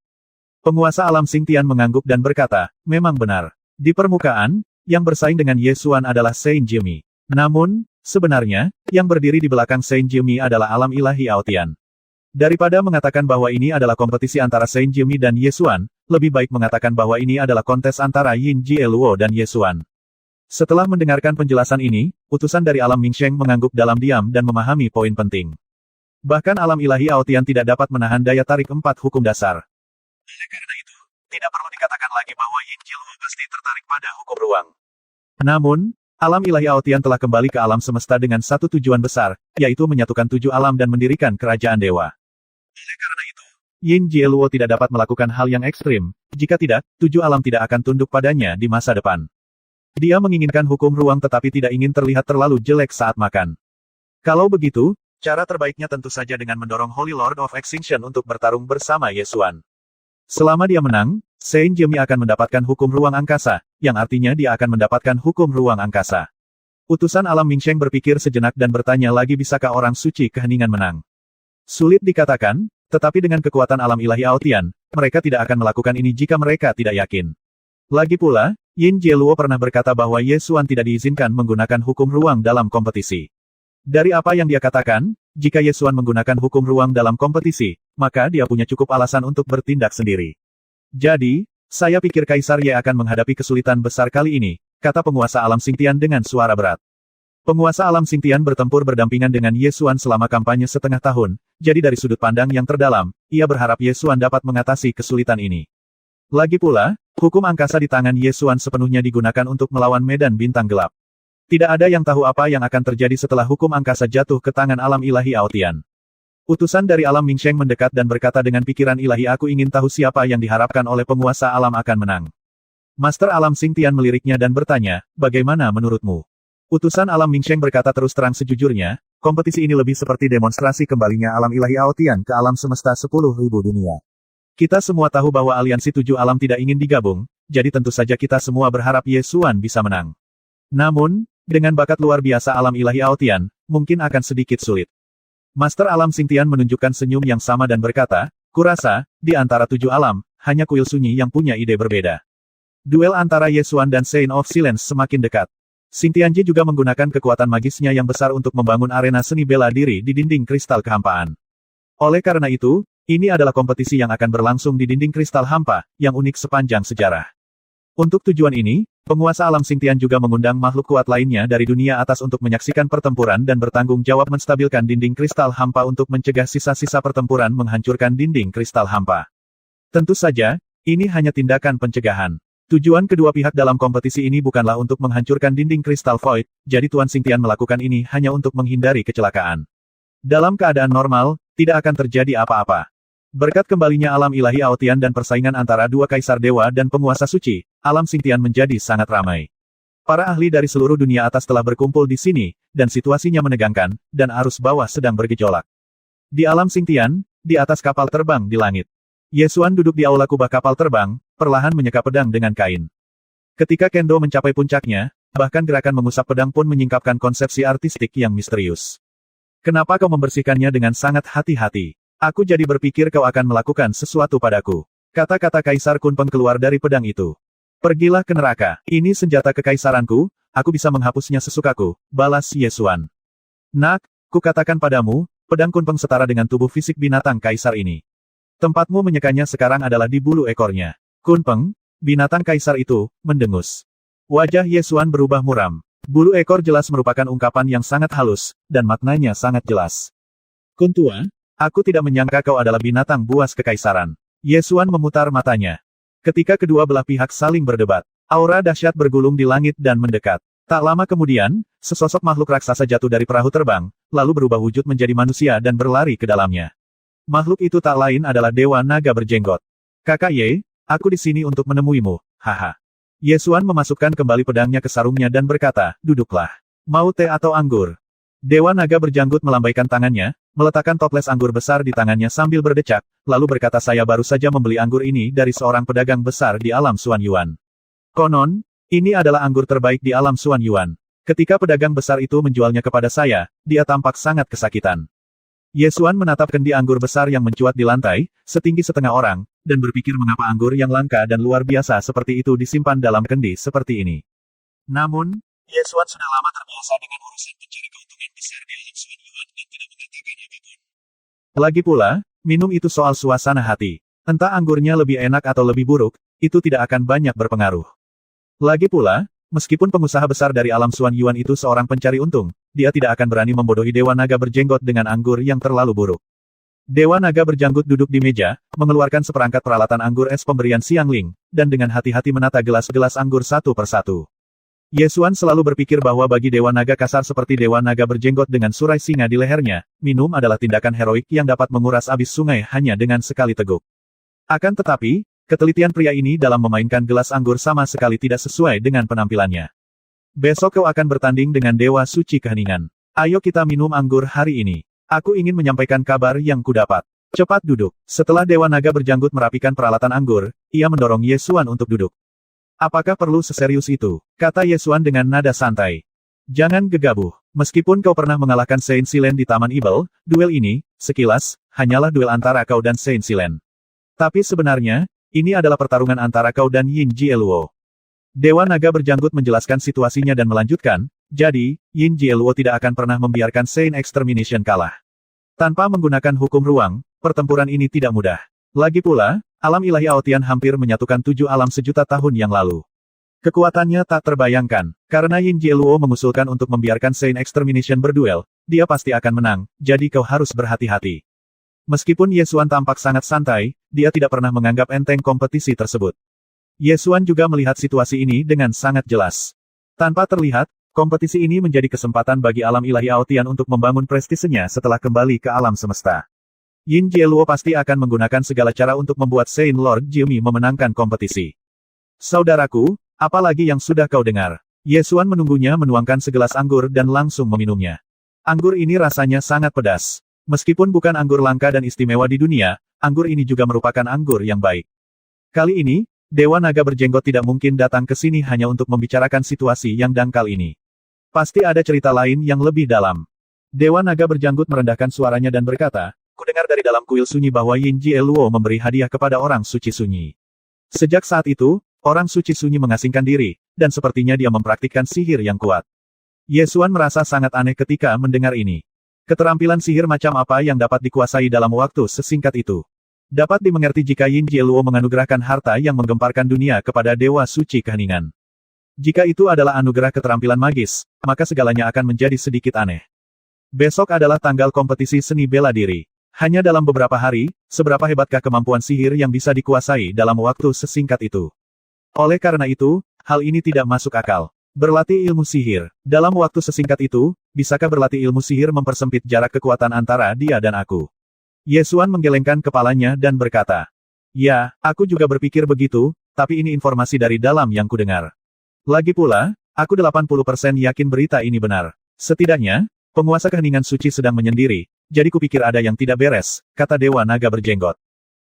Penguasa alam Xingtian mengangguk dan berkata, memang benar. Di permukaan, yang bersaing dengan Yesuan adalah Saint Jimmy. Namun, sebenarnya, yang berdiri di belakang Saint Jimmy adalah alam ilahi Aotian. Daripada mengatakan bahwa ini adalah kompetisi antara Saint Jimmy dan Yesuan, lebih baik mengatakan bahwa ini adalah kontes antara Yin Jieluo dan Yesuan. Setelah mendengarkan penjelasan ini, utusan dari alam Mingsheng mengangguk dalam diam dan memahami poin penting. Bahkan alam ilahi Aotian tidak dapat menahan daya tarik 4 hukum dasar. Oleh karena itu, tidak perlu dikatakan lagi bahwa Yin Jieluo pasti tertarik pada hukum ruang. Namun, alam ilahi Aotian telah kembali ke alam semesta dengan satu tujuan besar, yaitu menyatukan 7 alam dan mendirikan kerajaan dewa. Oleh karena itu, Yin Jieluo tidak dapat melakukan hal yang ekstrim, jika tidak, 7 alam tidak akan tunduk padanya di masa depan. Dia menginginkan hukum ruang tetapi tidak ingin terlihat terlalu jelek saat makan. Kalau begitu, cara terbaiknya tentu saja dengan mendorong Holy Lord of Extinction untuk bertarung bersama Yesuan. Selama dia menang, Saint Jimmy akan mendapatkan hukum ruang angkasa, yang artinya dia akan mendapatkan hukum ruang angkasa. Utusan alam Mingsheng berpikir sejenak dan bertanya lagi bisakah orang suci keheningan menang. Sulit dikatakan, tetapi dengan kekuatan alam ilahi Aotian, mereka tidak akan melakukan ini jika mereka tidak yakin. Lagi pula, Yin Jieluo pernah berkata bahwa Yesuan tidak diizinkan menggunakan hukum ruang dalam kompetisi. Dari apa yang dia katakan, jika Yesuan menggunakan hukum ruang dalam kompetisi, maka dia punya cukup alasan untuk bertindak sendiri. Jadi, saya pikir Kaisar Ye akan menghadapi kesulitan besar kali ini, kata penguasa alam Xingtian dengan suara berat. Penguasa alam Xingtian bertempur berdampingan dengan Yesuan selama kampanye setengah tahun, jadi dari sudut pandang yang terdalam, ia berharap Yesuan dapat mengatasi kesulitan ini. Lagi pula, hukum angkasa di tangan Yesuan sepenuhnya digunakan untuk melawan medan bintang gelap. Tidak ada yang tahu apa yang akan terjadi setelah hukum angkasa jatuh ke tangan alam ilahi Aotian. Utusan dari alam Mingsheng mendekat dan berkata dengan pikiran ilahi aku ingin tahu siapa yang diharapkan oleh penguasa alam akan menang. Master alam Xingtian meliriknya dan bertanya, bagaimana menurutmu? Utusan alam Mingsheng berkata terus terang sejujurnya, kompetisi ini lebih seperti demonstrasi kembalinya alam ilahi Aotian ke alam semesta 10.000 dunia. Kita semua tahu bahwa aliansi tujuh alam tidak ingin digabung, jadi tentu saja kita semua berharap Ye Xuan bisa menang. Namun, dengan bakat luar biasa alam ilahi Aotian, mungkin akan sedikit sulit. Master Alam Xingtian menunjukkan senyum yang sama dan berkata, kurasa, di antara tujuh alam, hanya kuil sunyi yang punya ide berbeda. Duel antara Ye Xuan dan Saint of Silence semakin dekat. Xingtianji juga menggunakan kekuatan magisnya yang besar untuk membangun arena seni bela diri di dinding kristal kehampaan. Oleh karena itu, ini adalah kompetisi yang akan berlangsung di dinding kristal hampa, yang unik sepanjang sejarah. Untuk tujuan ini, penguasa alam Xingtian juga mengundang makhluk kuat lainnya dari dunia atas untuk menyaksikan pertempuran dan bertanggung jawab menstabilkan dinding kristal hampa untuk mencegah sisa-sisa pertempuran menghancurkan dinding kristal hampa. Tentu saja, ini hanya tindakan pencegahan. Tujuan kedua pihak dalam kompetisi ini bukanlah untuk menghancurkan dinding kristal void, jadi Tuan Xingtian melakukan ini hanya untuk menghindari kecelakaan. Dalam keadaan normal, tidak akan terjadi apa-apa. Berkat kembalinya alam ilahi Aotian dan persaingan antara dua kaisar dewa dan penguasa suci, alam Xingtian menjadi sangat ramai. Para ahli dari seluruh dunia atas telah berkumpul di sini, dan situasinya menegangkan, dan arus bawah sedang bergejolak. Di alam Xingtian, di atas kapal terbang di langit. Ye Xuan duduk di aula kubah kapal terbang, perlahan menyeka pedang dengan kain. Ketika kendo mencapai puncaknya, bahkan gerakan mengusap pedang pun menyingkapkan konsepsi artistik yang misterius. Kenapa kau membersihkannya dengan sangat hati-hati? Aku jadi berpikir kau akan melakukan sesuatu padaku. Kata-kata Kaisar Kunpeng keluar dari pedang itu. Pergilah ke neraka. Ini senjata kekaisaranku, aku bisa menghapusnya sesukaku, balas Ye Xuan. Nak, kukatakan padamu, pedang Kunpeng setara dengan tubuh fisik binatang kaisar ini. Tempatmu menyekanya sekarang adalah di bulu ekornya. Kunpeng, binatang kaisar itu, mendengus. Wajah Ye Xuan berubah muram. Bulu ekor jelas merupakan ungkapan yang sangat halus, dan maknanya sangat jelas. Kun tua, aku tidak menyangka kau adalah binatang buas kekaisaran. Ye Xuan memutar matanya. Ketika kedua belah pihak saling berdebat, aura dahsyat bergulung di langit dan mendekat. Tak lama kemudian, sesosok makhluk raksasa jatuh dari perahu terbang, lalu berubah wujud menjadi manusia dan berlari ke dalamnya. Makhluk itu tak lain adalah Dewa Naga Berjenggot. Kakak Ye, aku di sini untuk menemuimu, haha. Ye Xuan memasukkan kembali pedangnya ke sarungnya dan berkata, duduklah. Mau teh atau anggur? Dewa Naga Berjanggut melambaikan tangannya, meletakkan toples anggur besar di tangannya sambil berdecak, lalu berkata saya baru saja membeli anggur ini dari seorang pedagang besar di alam Xuan Yuan. Konon, ini adalah anggur terbaik di alam Xuan Yuan. Ketika pedagang besar itu menjualnya kepada saya, dia tampak sangat kesakitan. Ye Xuan menatap kendi anggur besar yang mencuat di lantai, setinggi setengah orang, dan berpikir mengapa anggur yang langka dan luar biasa seperti itu disimpan dalam kendi seperti ini. Namun, Ye Xuan sudah lama terbiasa dengan urusan pencari keuntungan besar di alam Xuan Yuan dan tidak mengatakan apapun. Lagi pula, minum itu soal suasana hati. Entah anggurnya lebih enak atau lebih buruk, itu tidak akan banyak berpengaruh. Lagi pula, meskipun pengusaha besar dari alam Xuan Yuan itu seorang pencari untung, dia tidak akan berani membodohi Dewa Naga Berjenggot dengan anggur yang terlalu buruk. Dewa Naga Berjanggut duduk di meja, mengeluarkan seperangkat peralatan anggur es pemberian Xiangling, dan dengan hati-hati menata gelas-gelas anggur satu persatu. Ye Xuan selalu berpikir bahwa bagi Dewa Naga kasar seperti Dewa Naga Berjenggot dengan surai singa di lehernya, minum adalah tindakan heroik yang dapat menguras abis sungai hanya dengan sekali teguk. Akan tetapi, ketelitian pria ini dalam memainkan gelas anggur sama sekali tidak sesuai dengan penampilannya. Besok kau akan bertanding dengan Dewa Suci Keheningan. Ayo kita minum anggur hari ini. Aku ingin menyampaikan kabar yang kudapat. Cepat duduk. Setelah Dewa Naga Berjanggut merapikan peralatan anggur, ia mendorong Ye Xuan untuk duduk. Apakah perlu seserius itu? Kata Ye Xuan dengan nada santai. Jangan gegabah. Meskipun kau pernah mengalahkan Saint Silen di Taman Ibel, duel ini, sekilas, hanyalah duel antara kau dan Saint Silen. Tapi sebenarnya, ini adalah pertarungan antara kau dan Yin Jieluo. Dewa Naga Berjanggut menjelaskan situasinya dan melanjutkan, jadi, Yin Jieluo tidak akan pernah membiarkan Saint Extermination kalah. Tanpa menggunakan hukum ruang, pertempuran ini tidak mudah. Lagi pula, alam ilahi Aotian hampir menyatukan 7 alam sejuta tahun yang lalu. Kekuatannya tak terbayangkan. Karena Yin Jieluo mengusulkan untuk membiarkan Saint Extermination berduel, dia pasti akan menang, jadi kau harus berhati-hati. Meskipun Ye Xuan tampak sangat santai, dia tidak pernah menganggap enteng kompetisi tersebut. Ye Xuan juga melihat situasi ini dengan sangat jelas. Tanpa terlihat, kompetisi ini menjadi kesempatan bagi alam ilahi Aotian untuk membangun prestisenya setelah kembali ke alam semesta. Yin Jieluo pasti akan menggunakan segala cara untuk membuat Saint Lord Jiumi memenangkan kompetisi. Saudaraku, apalagi yang sudah kau dengar? Ye Xuan menunggunya menuangkan segelas anggur dan langsung meminumnya. Anggur ini rasanya sangat pedas. Meskipun bukan anggur langka dan istimewa di dunia, anggur ini juga merupakan anggur yang baik. Kali ini, Dewa Naga Berjenggot tidak mungkin datang ke sini hanya untuk membicarakan situasi yang dangkal ini. Pasti ada cerita lain yang lebih dalam. Dewa Naga Berjanggut merendahkan suaranya dan berkata, "Kudengar dari dalam kuil sunyi bahwa Yin Jieluo memberi hadiah kepada orang suci sunyi. Sejak saat itu, orang suci sunyi mengasingkan diri, dan sepertinya dia mempraktikkan sihir yang kuat." Yesuan merasa sangat aneh ketika mendengar ini. Keterampilan sihir macam apa yang dapat dikuasai dalam waktu sesingkat itu? Dapat dimengerti jika Yin Jieluo menganugerahkan harta yang menggemparkan dunia kepada Dewa Suci Keheningan. Jika itu adalah anugerah keterampilan magis, maka segalanya akan menjadi sedikit aneh. Besok adalah tanggal kompetisi seni bela diri. Hanya dalam beberapa hari, seberapa hebatkah kemampuan sihir yang bisa dikuasai dalam waktu sesingkat itu? Oleh karena itu, hal ini tidak masuk akal. Berlatih ilmu sihir. Dalam waktu sesingkat itu, bisakah berlatih ilmu sihir mempersempit jarak kekuatan antara dia dan aku? Yesuan menggelengkan kepalanya dan berkata, "Ya, aku juga berpikir begitu, tapi ini informasi dari dalam yang kudengar. Lagi pula, aku 80% yakin berita ini benar. Setidaknya, penguasa keheningan suci sedang menyendiri, jadi kupikir ada yang tidak beres," kata Dewa Naga Berjenggot.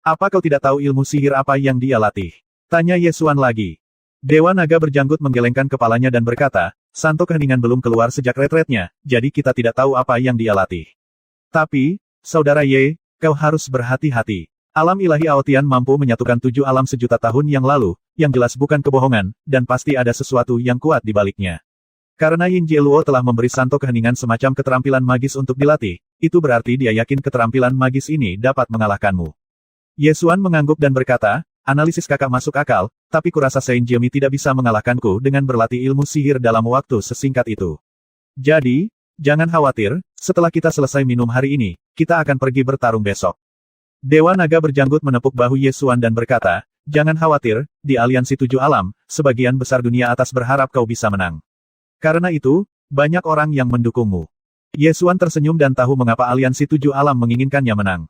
"Apa kau tidak tahu ilmu sihir apa yang dia latih?" tanya Yesuan lagi. Dewa Naga Berjanggut menggelengkan kepalanya dan berkata, "Santo Keheningan belum keluar sejak retretnya, jadi kita tidak tahu apa yang dia latih. Tapi, Saudara Ye, kau harus berhati-hati. Alam ilahi Aotian mampu menyatukan 7 alam sejuta tahun yang lalu, yang jelas bukan kebohongan, dan pasti ada sesuatu yang kuat di baliknya. Karena Yin Jieluo telah memberi Santo Keheningan semacam keterampilan magis untuk dilatih, itu berarti dia yakin keterampilan magis ini dapat mengalahkanmu." Yesuan mengangguk dan berkata, "Analisis kakak masuk akal, tapi kurasa Saint Jemi tidak bisa mengalahkanku dengan berlatih ilmu sihir dalam waktu sesingkat itu. Jadi, jangan khawatir, setelah kita selesai minum hari ini, kita akan pergi bertarung besok." Dewa Naga Berjanggut menepuk bahu Yesuan dan berkata, "Jangan khawatir, di aliansi 7 alam, sebagian besar dunia atas berharap kau bisa menang. Karena itu, banyak orang yang mendukungmu." Yesuan tersenyum dan tahu mengapa aliansi 7 alam menginginkannya menang.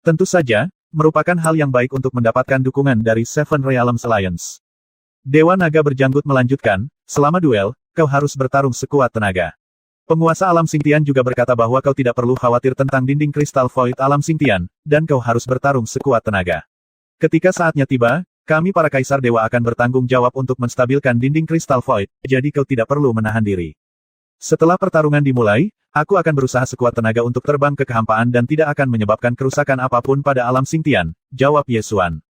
Tentu saja, merupakan hal yang baik untuk mendapatkan dukungan dari Seven Realms Alliance. Dewa Naga Berjanggut melanjutkan, "Selama duel, kau harus bertarung sekuat tenaga. Penguasa alam Xingtian juga berkata bahwa kau tidak perlu khawatir tentang dinding kristal void alam Xingtian, dan kau harus bertarung sekuat tenaga. Ketika saatnya tiba, kami para kaisar dewa akan bertanggung jawab untuk menstabilkan dinding kristal void, jadi kau tidak perlu menahan diri. Setelah pertarungan dimulai, aku akan berusaha sekuat tenaga untuk terbang ke kehampaan dan tidak akan menyebabkan kerusakan apapun pada alam Xingtian," jawab Yesuan.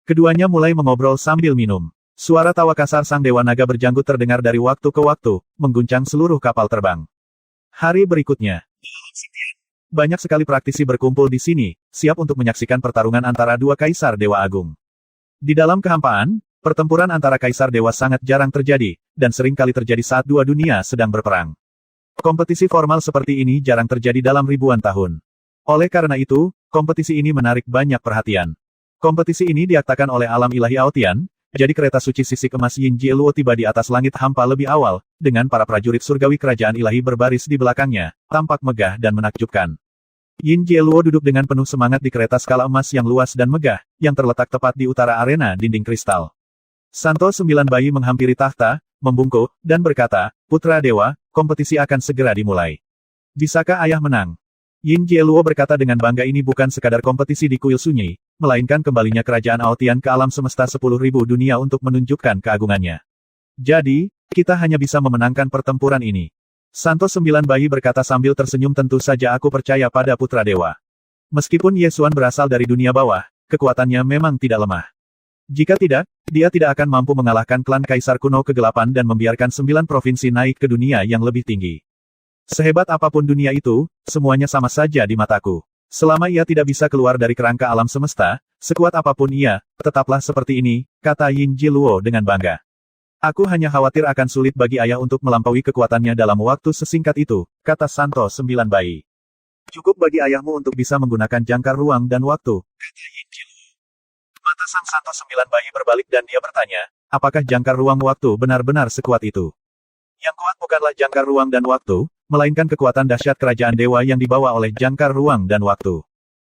Keduanya mulai mengobrol sambil minum. Suara tawa kasar sang Dewa Naga Berjanggut terdengar dari waktu ke waktu, mengguncang seluruh kapal terbang. Hari berikutnya, banyak sekali praktisi berkumpul di sini, siap untuk menyaksikan pertarungan antara dua kaisar Dewa Agung. Di dalam kehampaan, pertempuran antara kaisar dewa sangat jarang terjadi, dan sering kali terjadi saat dua dunia sedang berperang. Kompetisi formal seperti ini jarang terjadi dalam ribuan tahun. Oleh karena itu, kompetisi ini menarik banyak perhatian. Kompetisi ini diaktakan oleh alam ilahi Aotian, jadi kereta suci sisik emas Yin Jieluo tiba di atas langit hampa lebih awal, dengan para prajurit surgawi kerajaan ilahi berbaris di belakangnya, tampak megah dan menakjubkan. Yin Jieluo duduk dengan penuh semangat di kereta skala emas yang luas dan megah, yang terletak tepat di utara arena dinding kristal. Santo Sembilan Bayi menghampiri tahta, membungkuk, dan berkata, "Putra Dewa, kompetisi akan segera dimulai. Bisakah ayah menang?" Yin Jieluo berkata dengan bangga, ini bukan sekadar kompetisi di kuil sunyi, melainkan kembalinya kerajaan Aotian ke alam semesta 10.000 dunia untuk menunjukkan keagungannya. Jadi, kita hanya bisa memenangkan pertempuran ini. Santo Sembilan Bayi berkata sambil tersenyum, "Tentu saja aku percaya pada Putra Dewa. Meskipun Yesuan berasal dari dunia bawah, kekuatannya memang tidak lemah. Jika tidak, dia tidak akan mampu mengalahkan klan Kaisar Kuno Kegelapan dan membiarkan 9 provinsi naik ke dunia yang lebih tinggi. Sehebat apapun dunia itu, semuanya sama saja di mataku. Selama ia tidak bisa keluar dari kerangka alam semesta, sekuat apapun ia, tetaplah seperti ini," kata Yin Jieluo dengan bangga. "Aku hanya khawatir akan sulit bagi ayah untuk melampaui kekuatannya dalam waktu sesingkat itu," kata Santo Sembilan Bayi. "Cukup bagi ayahmu untuk bisa menggunakan jangkar ruang dan waktu," kata Yin Jieluo. Mata sang Santo Sembilan Bayi berbalik dan dia bertanya, "Apakah jangkar ruang waktu benar-benar sekuat itu?" "Yang kuat bukanlah jangkar ruang dan waktu, melainkan kekuatan dahsyat kerajaan dewa yang dibawa oleh jangkar ruang dan waktu.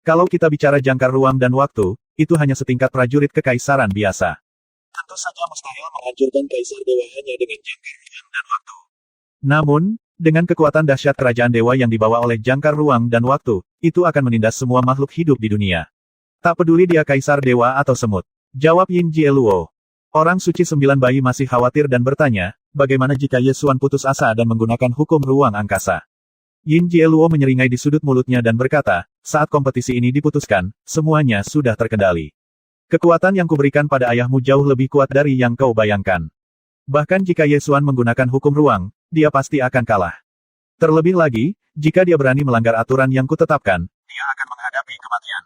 Kalau kita bicara jangkar ruang dan waktu, itu hanya setingkat prajurit kekaisaran biasa. Tentu saja mustahil menghancurkan kaisar dewa hanya dengan jangkar ruang dan waktu. Namun, dengan kekuatan dahsyat kerajaan dewa yang dibawa oleh jangkar ruang dan waktu, itu akan menindas semua makhluk hidup di dunia. Tak peduli dia kaisar dewa atau semut. Jawab Yin Jieluo. Orang suci 9 bayi masih khawatir dan bertanya, bagaimana jika Ye Xuan putus asa dan menggunakan hukum ruang angkasa? Yin Jieluo menyeringai di sudut mulutnya dan berkata, saat kompetisi ini diputuskan, semuanya sudah terkendali. Kekuatan yang kuberikan pada ayahmu jauh lebih kuat dari yang kau bayangkan. Bahkan jika Ye Xuan menggunakan hukum ruang, dia pasti akan kalah. Terlebih lagi, jika dia berani melanggar aturan yang kutetapkan, dia akan menghadapi kematian.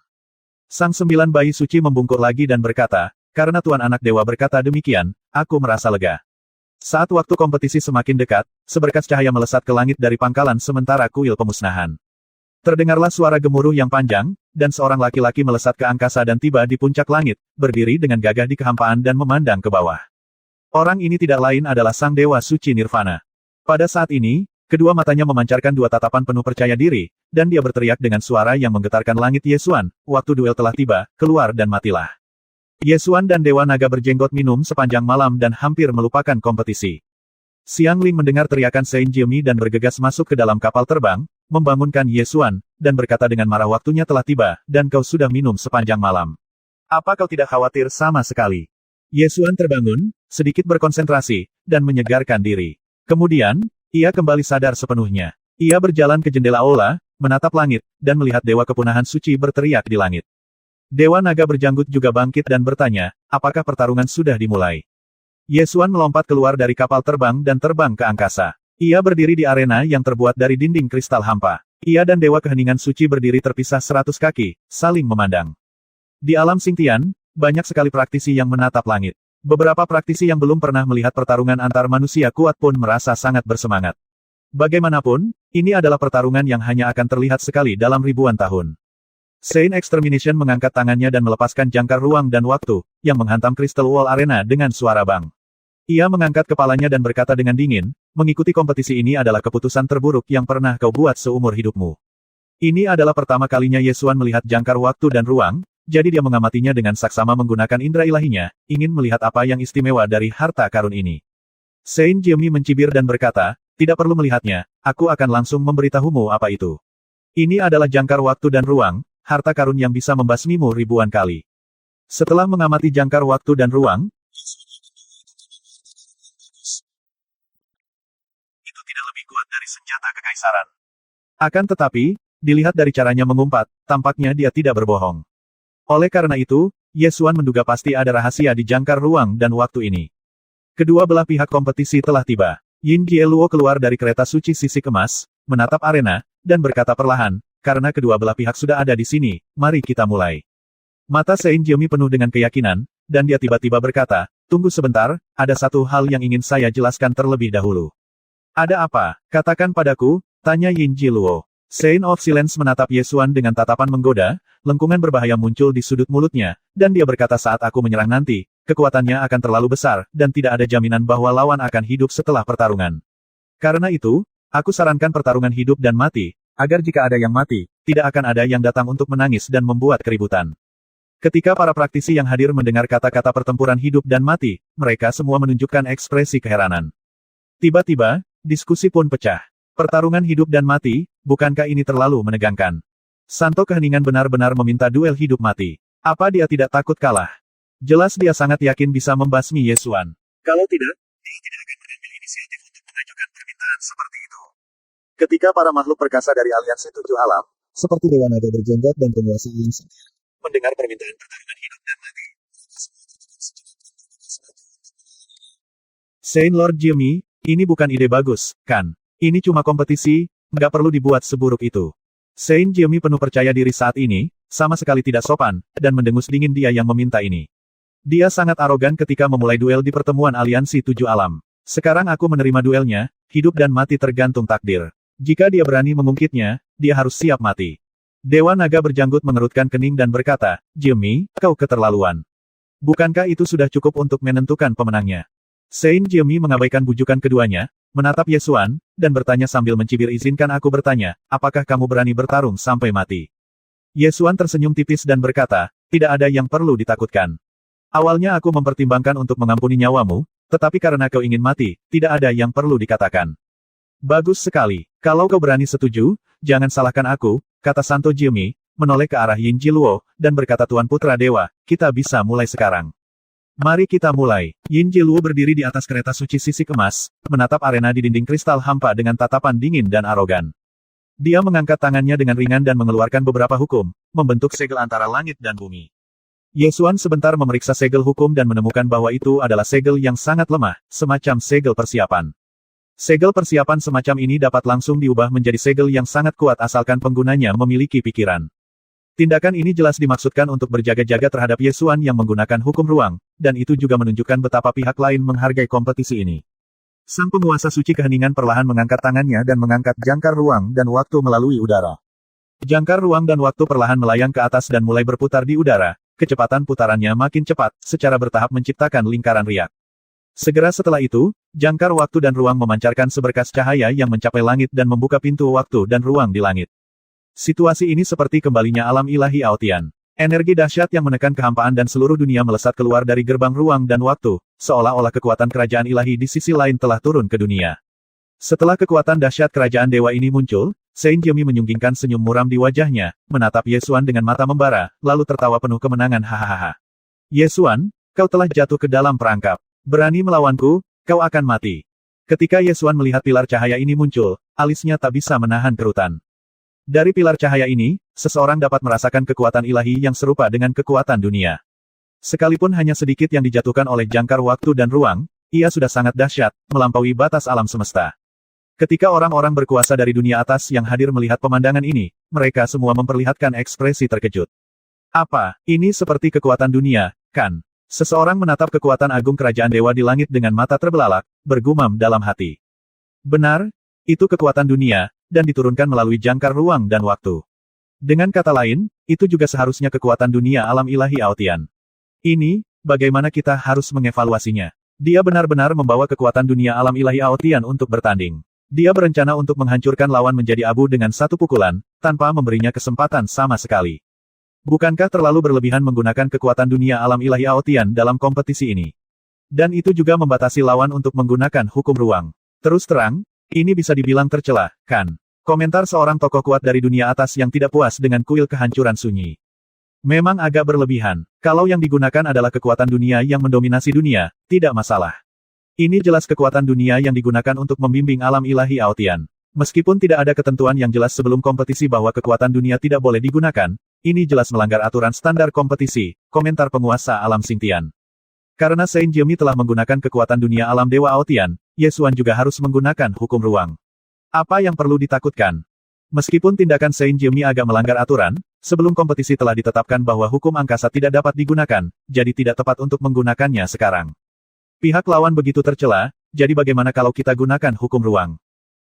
Sang 9 bayi suci membungkuk lagi dan berkata, karena Tuan Anak Dewa berkata demikian, aku merasa lega. Saat waktu kompetisi semakin dekat, seberkas cahaya melesat ke langit dari pangkalan sementara kuil pemusnahan. Terdengarlah suara gemuruh yang panjang, dan seorang laki-laki melesat ke angkasa dan tiba di puncak langit, berdiri dengan gagah di kehampaan dan memandang ke bawah. Orang ini tidak lain adalah Sang Dewa Suci Nirvana. Pada saat ini, kedua matanya memancarkan dua tatapan penuh percaya diri, dan dia berteriak dengan suara yang menggetarkan langit. Ye Xuan, waktu duel telah tiba, keluar dan matilah. Ye Xuan dan Dewa Naga berjenggot minum sepanjang malam dan hampir melupakan kompetisi. Xiang Ling mendengar teriakan Saint Jiemi dan bergegas masuk ke dalam kapal terbang, membangunkan Ye Xuan, dan berkata dengan marah waktunya telah tiba, dan kau sudah minum sepanjang malam. Apa kau tidak khawatir sama sekali? Ye Xuan terbangun, sedikit berkonsentrasi, dan menyegarkan diri. Kemudian, ia kembali sadar sepenuhnya. Ia berjalan ke jendela aula, menatap langit, dan melihat Dewa Kepunahan Suci berteriak di langit. Dewa Naga berjanggut juga bangkit dan bertanya, apakah pertarungan sudah dimulai? Ye Xuan melompat keluar dari kapal terbang dan terbang ke angkasa. Ia berdiri di arena yang terbuat dari dinding kristal hampa. Ia dan Dewa Keheningan Suci berdiri terpisah 100 kaki, saling memandang. Di alam Xingtian, banyak sekali praktisi yang menatap langit. Beberapa praktisi yang belum pernah melihat pertarungan antar manusia kuat pun merasa sangat bersemangat. Bagaimanapun, ini adalah pertarungan yang hanya akan terlihat sekali dalam ribuan tahun. Saint Extermination mengangkat tangannya dan melepaskan jangkar ruang dan waktu, yang menghantam Crystal Wall Arena dengan suara bang. Ia mengangkat kepalanya dan berkata dengan dingin, mengikuti kompetisi ini adalah keputusan terburuk yang pernah kau buat seumur hidupmu. Ini adalah pertama kalinya Ye Xuan melihat jangkar waktu dan ruang, jadi dia mengamatinya dengan saksama menggunakan indera ilahinya, ingin melihat apa yang istimewa dari harta karun ini. Saint Jiemi mencibir dan berkata, tidak perlu melihatnya, aku akan langsung memberitahumu apa itu. Ini adalah jangkar waktu dan ruang, harta karun yang bisa membasmimu ribuan kali. Setelah mengamati jangkar waktu dan ruang, itu tidak lebih kuat dari senjata kekaisaran. Akan tetapi, dilihat dari caranya mengumpat, tampaknya dia tidak berbohong. Oleh karena itu, Ye Xuan menduga pasti ada rahasia di jangkar ruang dan waktu ini. Kedua belah pihak kompetisi telah tiba. Yin Jieluo keluar dari kereta suci sisik emas, menatap arena, dan berkata perlahan, karena kedua belah pihak sudah ada di sini, mari kita mulai. Mata Saint Jiemi penuh dengan keyakinan, dan dia tiba-tiba berkata, tunggu sebentar, ada satu hal yang ingin saya jelaskan terlebih dahulu. Ada apa? Katakan padaku, tanya Yin Jieluo. Saint of Silence menatap Ye Xuan dengan tatapan menggoda, lengkungan berbahaya muncul di sudut mulutnya, dan dia berkata saat aku menyerang nanti, kekuatannya akan terlalu besar, dan tidak ada jaminan bahwa lawan akan hidup setelah pertarungan. Karena itu, aku sarankan pertarungan hidup dan mati, agar jika ada yang mati, tidak akan ada yang datang untuk menangis dan membuat keributan. Ketika para praktisi yang hadir mendengar kata-kata pertempuran hidup dan mati, mereka semua menunjukkan ekspresi keheranan. Tiba-tiba, diskusi pun pecah. Pertarungan hidup dan mati, bukankah ini terlalu menegangkan? Santo Keheningan benar-benar meminta duel hidup mati. Apa dia tidak takut kalah? Jelas dia sangat yakin bisa membasmi Ye Xuan. Kalau tidak, dia tidak akan mengambil inisiatif untuk mengajukan permintaan seperti itu. Ketika para makhluk perkasa dari aliansi 7 alam, seperti Dewa Naga berjenggot dan penguasa alam Xingtian, mendengar permintaan pertarungan hidup dan mati, Saint Lord Jiemi, ini bukan ide bagus, kan? Ini cuma kompetisi, nggak perlu dibuat seburuk itu. Saint Jiemi penuh percaya diri saat ini, sama sekali tidak sopan, dan mendengus dingin dia yang meminta ini. Dia sangat arogan ketika memulai duel di pertemuan aliansi 7 alam. Sekarang aku menerima duelnya, hidup dan mati tergantung takdir. Jika dia berani mengungkitnya, dia harus siap mati. Dewa Naga berjanggut mengerutkan kening dan berkata, Jiemi, kau keterlaluan. Bukankah itu sudah cukup untuk menentukan pemenangnya? Saint Jiemi mengabaikan bujukan keduanya, menatap Ye Xuan, dan bertanya sambil mencibir izinkan aku bertanya, apakah kamu berani bertarung sampai mati? Ye Xuan tersenyum tipis dan berkata, tidak ada yang perlu ditakutkan. Awalnya aku mempertimbangkan untuk mengampuni nyawamu, tetapi karena kau ingin mati, tidak ada yang perlu dikatakan. Bagus sekali, kalau kau berani setuju, jangan salahkan aku, kata Santo Jiemi, menoleh ke arah Yin Jiluo, dan berkata Tuan Putra Dewa, kita bisa mulai sekarang. Mari kita mulai. Yin Jiluo berdiri di atas kereta suci sisik emas, menatap arena di dinding kristal hampa dengan tatapan dingin dan arogan. Dia mengangkat tangannya dengan ringan dan mengeluarkan beberapa hukum, membentuk segel antara langit dan bumi. Ye Xuan sebentar memeriksa segel hukum dan menemukan bahwa itu adalah segel yang sangat lemah, semacam segel persiapan. Segel persiapan semacam ini dapat langsung diubah menjadi segel yang sangat kuat asalkan penggunanya memiliki pikiran. Tindakan ini jelas dimaksudkan untuk berjaga-jaga terhadap Ye Xuan yang menggunakan hukum ruang, dan itu juga menunjukkan betapa pihak lain menghargai kompetisi ini. Sang penguasa suci keheningan perlahan mengangkat tangannya dan mengangkat jangkar ruang dan waktu melalui udara. Jangkar ruang dan waktu perlahan melayang ke atas dan mulai berputar di udara. Kecepatan putarannya makin cepat, secara bertahap menciptakan lingkaran riak. Segera setelah itu, jangkar waktu dan ruang memancarkan seberkas cahaya yang mencapai langit dan membuka pintu waktu dan ruang di langit. Situasi ini seperti kembalinya alam ilahi Aotian. Energi dahsyat yang menekan kehampaan dan seluruh dunia melesat keluar dari gerbang ruang dan waktu, seolah-olah kekuatan kerajaan ilahi di sisi lain telah turun ke dunia. Setelah kekuatan dahsyat kerajaan dewa ini muncul, Saint Jemi menyunggingkan senyum muram di wajahnya, menatap Ye Xuan dengan mata membara, lalu tertawa penuh kemenangan hahaha. Ye Xuan, kau telah jatuh ke dalam perangkap. Berani melawanku, kau akan mati. Ketika Ye Xuan melihat pilar cahaya ini muncul, alisnya tak bisa menahan kerutan. Dari pilar cahaya ini, seseorang dapat merasakan kekuatan ilahi yang serupa dengan kekuatan dunia. Sekalipun hanya sedikit yang dijatuhkan oleh jangkar waktu dan ruang, ia sudah sangat dahsyat, melampaui batas alam semesta. Ketika orang-orang berkuasa dari dunia atas yang hadir melihat pemandangan ini, mereka semua memperlihatkan ekspresi terkejut. Apa, ini seperti kekuatan dunia, kan? Seseorang menatap kekuatan agung kerajaan dewa di langit dengan mata terbelalak, bergumam dalam hati. Benar, itu kekuatan dunia, dan diturunkan melalui jangkar ruang dan waktu. Dengan kata lain, itu juga seharusnya kekuatan dunia alam ilahi Aotian. Ini, bagaimana kita harus mengevaluasinya? Dia benar-benar membawa kekuatan dunia alam ilahi Aotian untuk bertanding. Dia berencana untuk menghancurkan lawan menjadi abu dengan satu pukulan, tanpa memberinya kesempatan sama sekali. Bukankah terlalu berlebihan menggunakan kekuatan dunia alam ilahi Aotian dalam kompetisi ini? Dan itu juga membatasi lawan untuk menggunakan hukum ruang. Terus terang, ini bisa dibilang tercela, kan? Komentar seorang tokoh kuat dari dunia atas yang tidak puas dengan kuil kehancuran sunyi. Memang agak berlebihan. Kalau yang digunakan adalah kekuatan dunia yang mendominasi dunia, tidak masalah. Ini jelas kekuatan dunia yang digunakan untuk membimbing alam ilahi Aotian. Meskipun tidak ada ketentuan yang jelas sebelum kompetisi bahwa kekuatan dunia tidak boleh digunakan, ini jelas melanggar aturan standar kompetisi, komentar penguasa alam Xingtian. Karena Saint Jemi telah menggunakan kekuatan dunia alam dewa Aotian, Ye Xuan juga harus menggunakan hukum ruang. Apa yang perlu ditakutkan? Meskipun tindakan Saint Jemi agak melanggar aturan, sebelum kompetisi telah ditetapkan bahwa hukum angkasa tidak dapat digunakan, jadi tidak tepat untuk menggunakannya sekarang. Pihak lawan begitu tercela, jadi bagaimana kalau kita gunakan hukum ruang?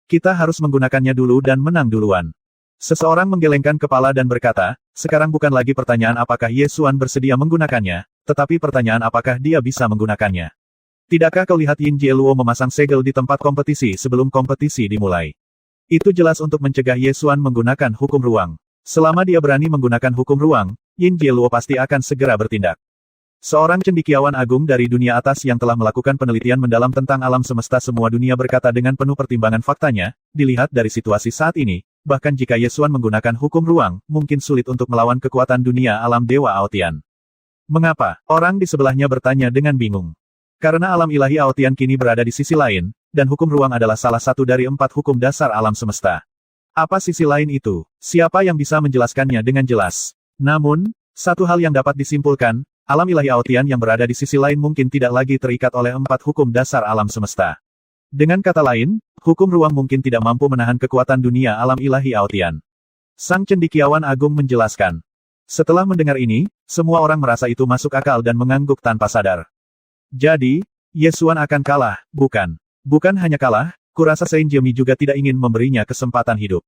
Kita harus menggunakannya dulu dan menang duluan. Seseorang menggelengkan kepala dan berkata, sekarang bukan lagi pertanyaan apakah Ye Xuan bersedia menggunakannya, tetapi pertanyaan apakah dia bisa menggunakannya. Tidakkah kau lihat Yin Jieluo memasang segel di tempat kompetisi sebelum kompetisi dimulai? Itu jelas untuk mencegah Ye Xuan menggunakan hukum ruang. Selama dia berani menggunakan hukum ruang, Yin Jieluo pasti akan segera bertindak. Seorang cendekiawan agung dari dunia atas yang telah melakukan penelitian mendalam tentang alam semesta semua dunia berkata dengan penuh pertimbangan faktanya, dilihat dari situasi saat ini, bahkan jika Ye Xuan menggunakan hukum ruang, mungkin sulit untuk melawan kekuatan dunia alam dewa Aotian. Mengapa? Orang di sebelahnya bertanya dengan bingung. Karena alam ilahi Aotian kini berada di sisi lain, dan hukum ruang adalah salah satu dari 4 hukum dasar alam semesta. Apa sisi lain itu? Siapa yang bisa menjelaskannya dengan jelas? Namun, satu hal yang dapat disimpulkan, alam ilahi Aotian yang berada di sisi lain mungkin tidak lagi terikat oleh 4 hukum dasar alam semesta. Dengan kata lain, hukum ruang mungkin tidak mampu menahan kekuatan dunia alam ilahi Aotian. Sang cendekiawan agung menjelaskan. Setelah mendengar ini, semua orang merasa itu masuk akal dan mengangguk tanpa sadar. Jadi, Ye Xuan akan kalah, bukan? Bukan hanya kalah, kurasa Saint Jemi juga tidak ingin memberinya kesempatan hidup.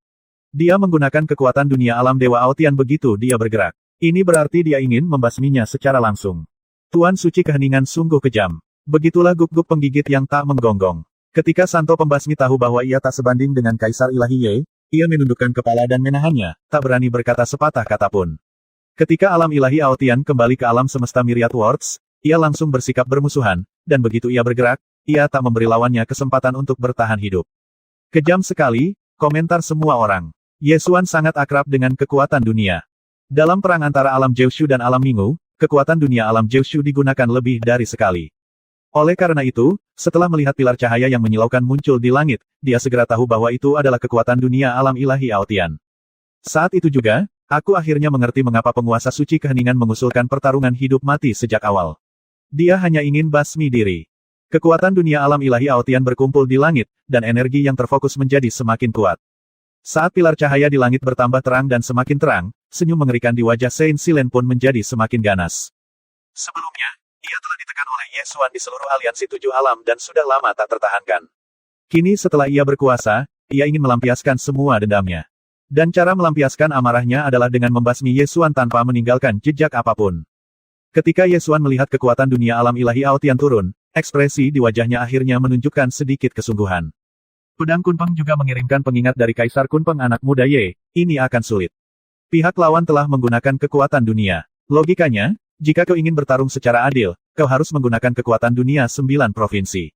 Dia menggunakan kekuatan dunia alam dewa Aotian begitu dia bergerak. Ini berarti dia ingin membasminya secara langsung. Tuan Suci Keheningan sungguh kejam. Begitulah guk-guk penggigit yang tak menggonggong. Ketika Santo Pembasmi tahu bahwa ia tak sebanding dengan Kaisar Ilahi Ye, ia menundukkan kepala dan menahannya, tak berani berkata sepatah kata pun. Ketika alam ilahi Aotian kembali ke alam semesta Myriad Worlds, ia langsung bersikap bermusuhan, dan begitu ia bergerak, ia tak memberi lawannya kesempatan untuk bertahan hidup. Kejam sekali, komentar semua orang. Ye Xuan sangat akrab dengan kekuatan dunia. Dalam perang antara alam Jiushu dan alam Mingu, kekuatan dunia alam Jiushu digunakan lebih dari sekali. Oleh karena itu, setelah melihat pilar cahaya yang menyilaukan muncul di langit, dia segera tahu bahwa itu adalah kekuatan dunia alam ilahi Aotian. Saat itu juga, aku akhirnya mengerti mengapa penguasa suci keheningan mengusulkan pertarungan hidup mati sejak awal. Dia hanya ingin basmi diri. Kekuatan dunia alam ilahi Aotian berkumpul di langit, dan energi yang terfokus menjadi semakin kuat. Saat pilar cahaya di langit bertambah terang dan semakin terang, senyum mengerikan di wajah Saint Silen pun menjadi semakin ganas. Sebelumnya, ia telah ditekan oleh Ye Xuan di seluruh aliansi 7 alam dan sudah lama tak tertahankan. Kini setelah ia berkuasa, ia ingin melampiaskan semua dendamnya. Dan cara melampiaskan amarahnya adalah dengan membasmi Ye Xuan tanpa meninggalkan jejak apapun. Ketika Ye Xuan melihat kekuatan dunia alam ilahi Aotian turun, ekspresi di wajahnya akhirnya menunjukkan sedikit kesungguhan. Pedang Kunpeng juga mengirimkan pengingat dari Kaisar Kunpeng anak muda Ye, ini akan sulit. Pihak lawan telah menggunakan kekuatan dunia. Logikanya, jika kau ingin bertarung secara adil, kau harus menggunakan kekuatan dunia 9 provinsi.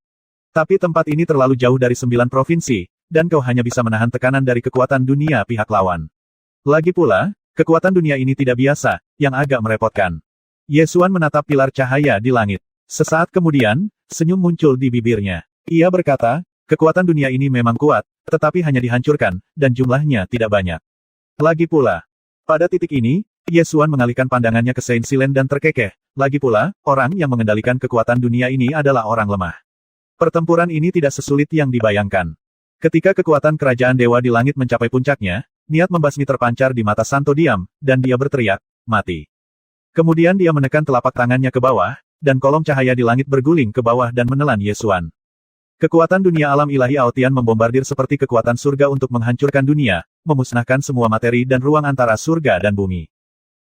Tapi tempat ini terlalu jauh dari 9 provinsi, dan kau hanya bisa menahan tekanan dari kekuatan dunia pihak lawan. Lagi pula, kekuatan dunia ini tidak biasa, yang agak merepotkan. Ye Xuan menatap pilar cahaya di langit. Sesaat kemudian, senyum muncul di bibirnya. Ia berkata, kekuatan dunia ini memang kuat, tetapi hanya dihancurkan, dan jumlahnya tidak banyak. Lagi pula, pada titik ini, Ye Xuan mengalihkan pandangannya ke Saint Silen dan terkekeh. Lagi pula, orang yang mengendalikan kekuatan dunia ini adalah orang lemah. Pertempuran ini tidak sesulit yang dibayangkan. Ketika kekuatan kerajaan dewa di langit mencapai puncaknya, niat membasmi terpancar di mata Santo diam, dan dia berteriak, mati. Kemudian dia menekan telapak tangannya ke bawah, dan kolom cahaya di langit berguling ke bawah dan menelan Ye Xuan. Kekuatan dunia alam ilahi Aotian membombardir seperti kekuatan surga untuk menghancurkan dunia, memusnahkan semua materi dan ruang antara surga dan bumi.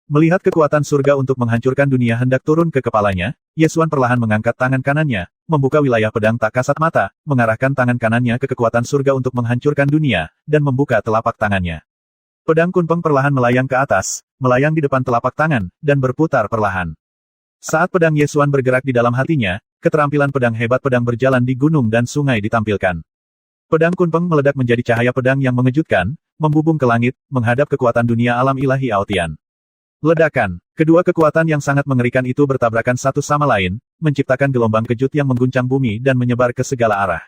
Melihat kekuatan surga untuk menghancurkan dunia hendak turun ke kepalanya, Ye Xuan perlahan mengangkat tangan kanannya, membuka wilayah pedang tak kasat mata, mengarahkan tangan kanannya ke kekuatan surga untuk menghancurkan dunia, dan membuka telapak tangannya. Pedang Kunpeng perlahan melayang ke atas, melayang di depan telapak tangan, dan berputar perlahan. Saat pedang Ye Xuan bergerak di dalam hatinya, keterampilan pedang hebat pedang berjalan di gunung dan sungai ditampilkan. Pedang Kunpeng meledak menjadi cahaya pedang yang mengejutkan, membubung ke langit, menghadap kekuatan dunia alam ilahi Aotian. Ledakan, kedua kekuatan yang sangat mengerikan itu bertabrakan satu sama lain, menciptakan gelombang kejut yang mengguncang bumi dan menyebar ke segala arah.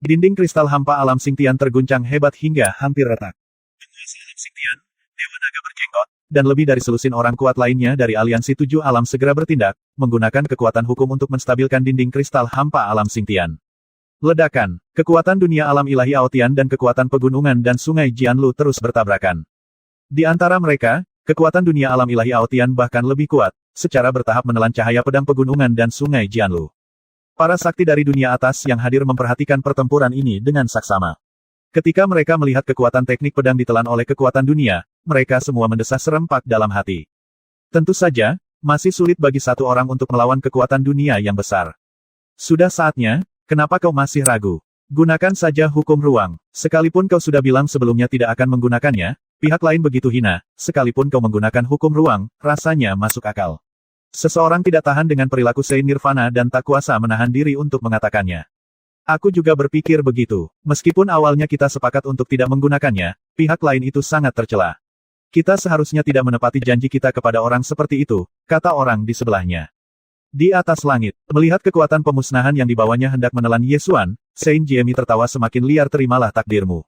Dinding kristal hampa alam Xingtian terguncang hebat hingga hampir retak. Penguasa alam Xingtian, Dewa Naga berjenggot, dan lebih dari selusin orang kuat lainnya dari aliansi 7 alam segera bertindak, menggunakan kekuatan hukum untuk menstabilkan dinding kristal hampa alam Xingtian. Ledakan, kekuatan dunia alam ilahi Aotian dan kekuatan pegunungan dan sungai Jianlu terus bertabrakan. Di antara mereka, kekuatan dunia alam ilahi Aotian bahkan lebih kuat, secara bertahap menelan cahaya pedang pegunungan dan sungai Jianlu. Para sakti dari dunia atas yang hadir memperhatikan pertempuran ini dengan saksama. Ketika mereka melihat kekuatan teknik pedang ditelan oleh kekuatan dunia, mereka semua mendesah serempak dalam hati. Tentu saja, masih sulit bagi satu orang untuk melawan kekuatan dunia yang besar. Sudah saatnya, kenapa kau masih ragu? Gunakan saja hukum ruang. Sekalipun kau sudah bilang sebelumnya tidak akan menggunakannya, pihak lain begitu hina, sekalipun kau menggunakan hukum ruang, rasanya masuk akal. Seseorang tidak tahan dengan perilaku Saint Nirvana dan tak kuasa menahan diri untuk mengatakannya. Aku juga berpikir begitu. Meskipun awalnya kita sepakat untuk tidak menggunakannya, pihak lain itu sangat tercela. Kita seharusnya tidak menepati janji kita kepada orang seperti itu, kata orang di sebelahnya. Di atas langit, melihat kekuatan pemusnahan yang dibawanya hendak menelan Ye Xuan, Saint Jiemi tertawa semakin liar. Terimalah takdirmu.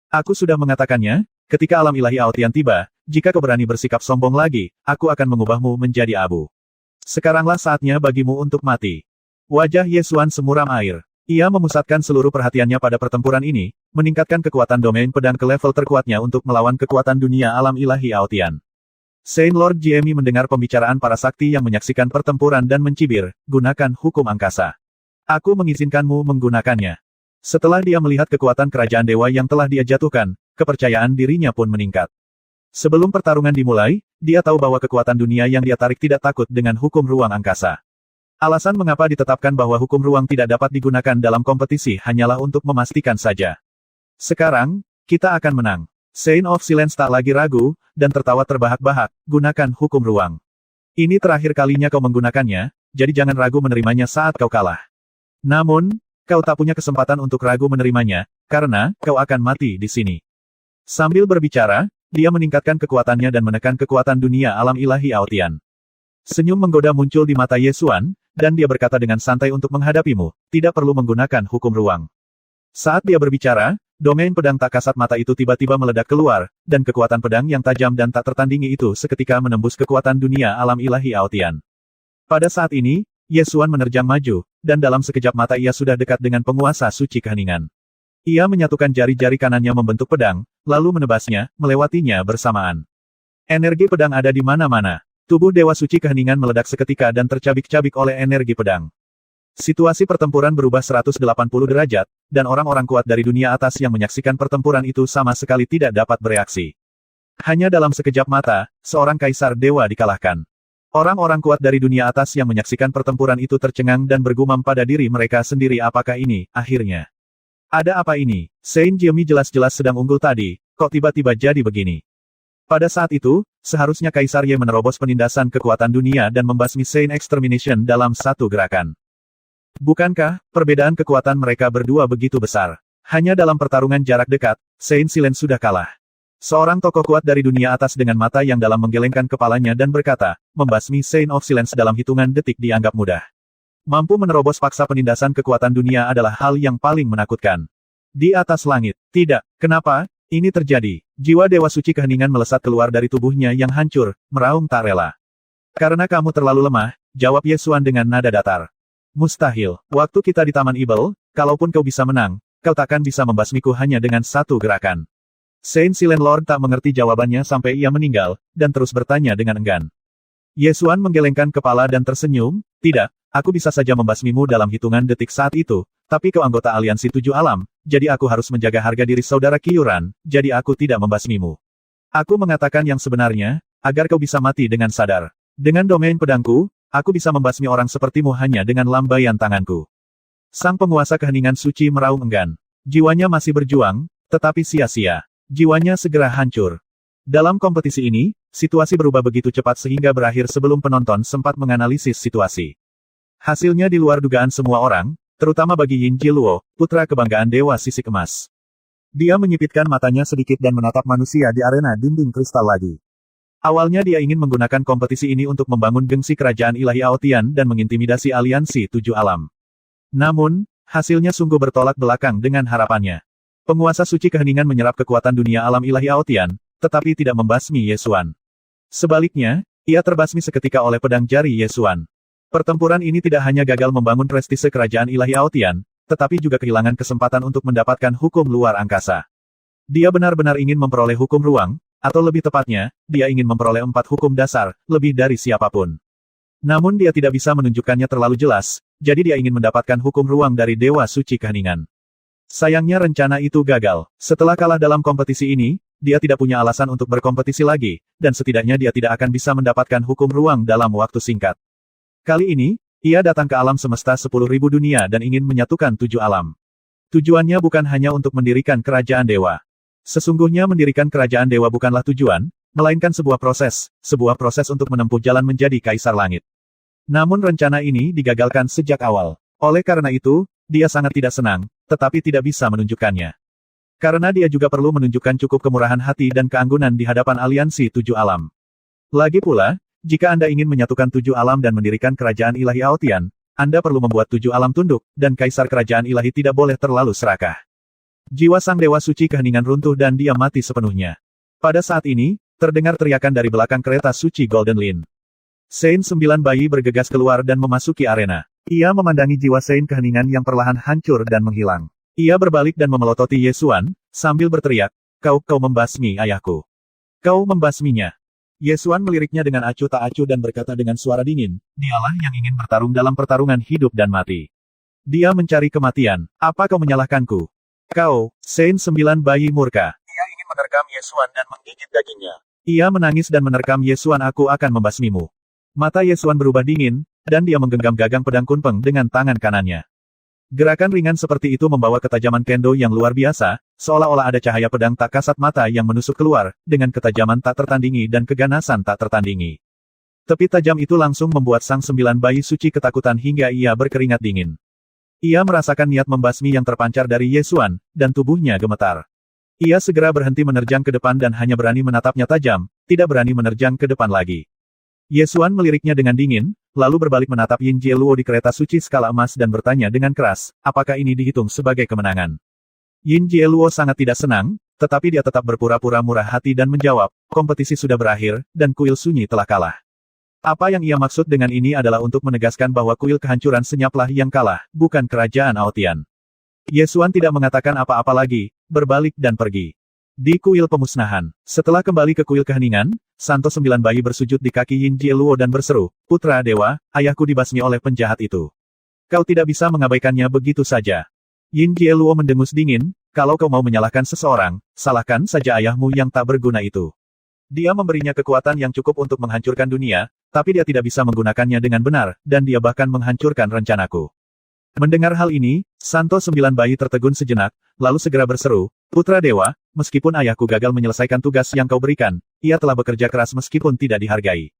Aku sudah mengatakannya, ketika alam ilahi Aotian tiba, jika kau berani bersikap sombong lagi, aku akan mengubahmu menjadi abu. Sekaranglah saatnya bagimu untuk mati. Wajah Ye Xuan semuram air. Ia memusatkan seluruh perhatiannya pada pertempuran ini, meningkatkan kekuatan domain pedang ke level terkuatnya untuk melawan kekuatan dunia alam ilahi Aotian. Saint Lord Jiemi mendengar pembicaraan para sakti yang menyaksikan pertempuran dan mencibir, gunakan hukum angkasa. Aku mengizinkanmu menggunakannya. Setelah dia melihat kekuatan kerajaan dewa yang telah dia jatuhkan, kepercayaan dirinya pun meningkat. Sebelum pertarungan dimulai, dia tahu bahwa kekuatan dunia yang dia tarik tidak takut dengan hukum ruang angkasa. Alasan mengapa ditetapkan bahwa hukum ruang tidak dapat digunakan dalam kompetisi hanyalah untuk memastikan saja. Sekarang, kita akan menang. Saint of Silence tak lagi ragu, dan tertawa terbahak-bahak, gunakan hukum ruang. Ini terakhir kalinya kau menggunakannya, jadi jangan ragu menerimanya saat kau kalah. Namun, kau tak punya kesempatan untuk ragu menerimanya, karena kau akan mati di sini. Sambil berbicara, dia meningkatkan kekuatannya dan menekan kekuatan dunia alam ilahi Aotian. Senyum menggoda muncul di mata Ye Xuan, dan dia berkata dengan santai untuk menghadapimu, tidak perlu menggunakan hukum ruang. Saat dia berbicara, domain pedang tak kasat mata itu tiba-tiba meledak keluar, dan kekuatan pedang yang tajam dan tak tertandingi itu seketika menembus kekuatan dunia alam ilahi Aotian. Pada saat ini, Ye Xuan menerjang maju, dan dalam sekejap mata ia sudah dekat dengan penguasa suci keheningan. Ia menyatukan jari-jari kanannya membentuk pedang, lalu menebasnya, melewatinya bersamaan. Energi pedang ada di mana-mana. Tubuh Dewa Suci Keheningan meledak seketika dan tercabik-cabik oleh energi pedang. Situasi pertempuran berubah 180 derajat, dan orang-orang kuat dari dunia atas yang menyaksikan pertempuran itu sama sekali tidak dapat bereaksi. Hanya dalam sekejap mata, seorang kaisar dewa dikalahkan. Orang-orang kuat dari dunia atas yang menyaksikan pertempuran itu tercengang dan bergumam pada diri mereka sendiri, apakah ini, akhirnya. Ada apa ini? Saint Jiemi jelas-jelas sedang unggul tadi, kok tiba-tiba jadi begini? Pada saat itu, seharusnya Kaisar Ye menerobos penindasan kekuatan dunia dan membasmi Saint Extermination dalam satu gerakan. Bukankah, perbedaan kekuatan mereka berdua begitu besar? Hanya dalam pertarungan jarak dekat, Saint Silence sudah kalah. Seorang tokoh kuat dari dunia atas dengan mata yang dalam menggelengkan kepalanya dan berkata, membasmi Saint of Silence dalam hitungan detik dianggap mudah. Mampu menerobos paksa penindasan kekuatan dunia adalah hal yang paling menakutkan. Di atas langit, tidak. Kenapa ini terjadi? Jiwa Dewa Suci Keheningan melesat keluar dari tubuhnya yang hancur, meraung tak rela. Karena kamu terlalu lemah, jawab Ye Xuan dengan nada datar. Mustahil. Waktu kita di Taman Ibel, kalaupun kau bisa menang, kau takkan bisa membasmiku hanya dengan satu gerakan. Saint Silent Lord tak mengerti jawabannya sampai ia meninggal, dan terus bertanya dengan enggan. Ye Xuan menggelengkan kepala dan tersenyum, tidak. Aku bisa saja membasmimu dalam hitungan detik saat itu, tapi kau anggota aliansi 7 alam, jadi aku harus menjaga harga diri saudara Kyuran, jadi aku tidak membasmimu. Aku mengatakan yang sebenarnya, agar kau bisa mati dengan sadar. Dengan domain pedangku, aku bisa membasmi orang sepertimu hanya dengan lambaian tanganku. Sang penguasa keheningan suci meraung enggan. Jiwanya masih berjuang, tetapi sia-sia. Jiwanya segera hancur. Dalam kompetisi ini, situasi berubah begitu cepat sehingga berakhir sebelum penonton sempat menganalisis situasi. Hasilnya di luar dugaan semua orang, terutama bagi Yin Jiluo, putra kebanggaan Dewa Sisik Emas. Dia menyipitkan matanya sedikit dan menatap manusia di arena dinding kristal lagi. Awalnya dia ingin menggunakan kompetisi ini untuk membangun gengsi kerajaan ilahi Aotian dan mengintimidasi aliansi 7 alam. Namun, hasilnya sungguh bertolak belakang dengan harapannya. Penguasa suci keheningan menyerap kekuatan dunia alam ilahi Aotian, tetapi tidak membasmi Ye Xuan. Sebaliknya, ia terbasmi seketika oleh pedang jari Ye Xuan. Pertempuran ini tidak hanya gagal membangun prestise kerajaan ilahi Aotian, tetapi juga kehilangan kesempatan untuk mendapatkan hukum luar angkasa. Dia benar-benar ingin memperoleh hukum ruang, atau lebih tepatnya, dia ingin memperoleh 4 hukum dasar, lebih dari siapapun. Namun dia tidak bisa menunjukkannya terlalu jelas, jadi dia ingin mendapatkan hukum ruang dari Dewa Suci Keheningan. Sayangnya rencana itu gagal. Setelah kalah dalam kompetisi ini, dia tidak punya alasan untuk berkompetisi lagi, dan setidaknya dia tidak akan bisa mendapatkan hukum ruang dalam waktu singkat. Kali ini, ia datang ke alam semesta 10.000 dunia dan ingin menyatukan 7 alam. Tujuannya bukan hanya untuk mendirikan kerajaan dewa. Sesungguhnya mendirikan kerajaan dewa bukanlah tujuan, melainkan sebuah proses untuk menempuh jalan menjadi kaisar langit. Namun rencana ini digagalkan sejak awal. Oleh karena itu, dia sangat tidak senang, tetapi tidak bisa menunjukkannya. Karena dia juga perlu menunjukkan cukup kemurahan hati dan keanggunan di hadapan aliansi 7 alam. Lagi pula, jika Anda ingin menyatukan 7 alam dan mendirikan kerajaan ilahi Aotian, Anda perlu membuat 7 alam tunduk, dan kaisar kerajaan ilahi tidak boleh terlalu serakah. Jiwa sang Dewa Suci Keheningan runtuh dan dia mati sepenuhnya. Pada saat ini, terdengar teriakan dari belakang kereta suci Golden Lin. Saint 9 bayi bergegas keluar dan memasuki arena. Ia memandangi jiwa Saint Keheningan yang perlahan hancur dan menghilang. Ia berbalik dan memelototi Ye Xuan, sambil berteriak, kau membasmi ayahku. Kau membasminya. Ye Xuan meliriknya dengan acuh tak acuh dan berkata dengan suara dingin, dialah yang ingin bertarung dalam pertarungan hidup dan mati. Dia mencari kematian. Apa kau menyalahkanku? Kau, Saint 9 bayi murka. Ia ingin menerkam Ye Xuan dan menggigit dagingnya. Ia menangis dan menerkam Ye Xuan, aku akan membasmimu. Mata Ye Xuan berubah dingin, dan dia menggenggam gagang pedang kunpeng dengan tangan kanannya. Gerakan ringan seperti itu membawa ketajaman kendo yang luar biasa, seolah-olah ada cahaya pedang tak kasat mata yang menusuk keluar, dengan ketajaman tak tertandingi dan keganasan tak tertandingi. Tepi tajam itu langsung membuat sang 9 bayi suci ketakutan hingga ia berkeringat dingin. Ia merasakan niat membasmi yang terpancar dari Ye Xuan, dan tubuhnya gemetar. Ia segera berhenti menerjang ke depan dan hanya berani menatapnya tajam, tidak berani menerjang ke depan lagi. Ye Xuan meliriknya dengan dingin, lalu berbalik menatap Yin Jieluo di kereta suci skala emas dan bertanya dengan keras, apakah ini dihitung sebagai kemenangan? Yin Jieluo sangat tidak senang, tetapi dia tetap berpura-pura murah hati dan menjawab, kompetisi sudah berakhir, dan kuil sunyi telah kalah. Apa yang ia maksud dengan ini adalah untuk menegaskan bahwa kuil kehancuran senyaplah yang kalah, bukan kerajaan Aotian. Ye Xuan tidak mengatakan apa-apa lagi, berbalik dan pergi. Di kuil pemusnahan, setelah kembali ke kuil keheningan, Santo Sembilan Bayi bersujud di kaki Yin Jieluo dan berseru, Putra Dewa, ayahku dibasmi oleh penjahat itu. Kau tidak bisa mengabaikannya begitu saja. Yin Jieluo mendengus dingin, kalau kau mau menyalahkan seseorang, salahkan saja ayahmu yang tak berguna itu. Dia memberinya kekuatan yang cukup untuk menghancurkan dunia, tapi dia tidak bisa menggunakannya dengan benar, dan dia bahkan menghancurkan rencanaku. Mendengar hal ini, Santo Sembilan Bayi tertegun sejenak, lalu segera berseru, Putra Dewa, meskipun ayahku gagal menyelesaikan tugas yang kau berikan, ia telah bekerja keras meskipun tidak dihargai.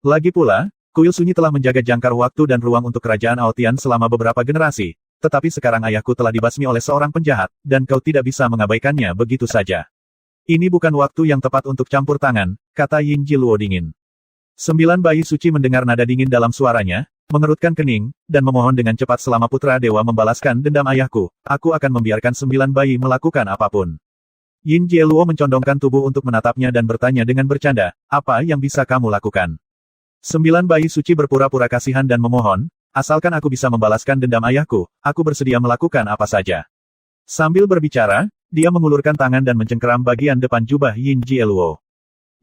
Lagi pula, kuil sunyi telah menjaga jangkar waktu dan ruang untuk kerajaan Aotian selama beberapa generasi, tetapi sekarang ayahku telah dibasmi oleh seorang penjahat, dan kau tidak bisa mengabaikannya begitu saja. Ini bukan waktu yang tepat untuk campur tangan, kata Yin Jieluo dingin. Sembilan bayi suci mendengar nada dingin dalam suaranya, mengerutkan kening, dan memohon dengan cepat selama Putra Dewa membalaskan dendam ayahku, aku akan membiarkan sembilan bayi melakukan apapun. Yin Jieluo mencondongkan tubuh untuk menatapnya dan bertanya dengan bercanda, apa yang bisa kamu lakukan? Sembilan bayi suci berpura-pura kasihan dan memohon, asalkan aku bisa membalaskan dendam ayahku, aku bersedia melakukan apa saja. Sambil berbicara, dia mengulurkan tangan dan mencengkeram bagian depan jubah Yin Jieluo.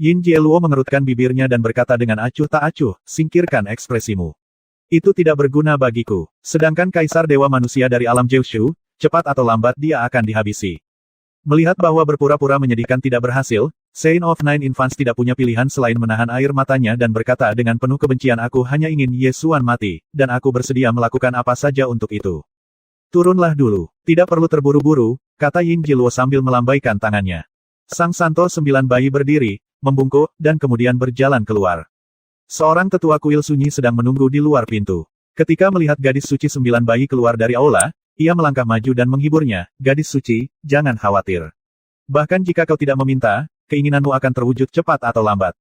Yin Jieluo mengerutkan bibirnya dan berkata dengan acuh tak acuh, singkirkan ekspresimu. Itu tidak berguna bagiku. Sedangkan Kaisar Dewa Manusia dari alam Jiushu, cepat atau lambat dia akan dihabisi. Melihat bahwa berpura-pura menyedihkan tidak berhasil, Saint of Nine Infants tidak punya pilihan selain menahan air matanya dan berkata dengan penuh kebencian aku hanya ingin Ye Xuan mati, dan aku bersedia melakukan apa saja untuk itu. Turunlah dulu. Tidak perlu terburu-buru, kata Yin Jieluo sambil melambaikan tangannya. Sang Santo Sembilan Bayi berdiri, membungkuk, dan kemudian berjalan keluar. Seorang tetua kuil sunyi sedang menunggu di luar pintu. Ketika melihat gadis suci sembilan bayi keluar dari aula, ia melangkah maju dan menghiburnya, gadis suci, jangan khawatir. Bahkan jika kau tidak meminta, keinginanmu akan terwujud cepat atau lambat.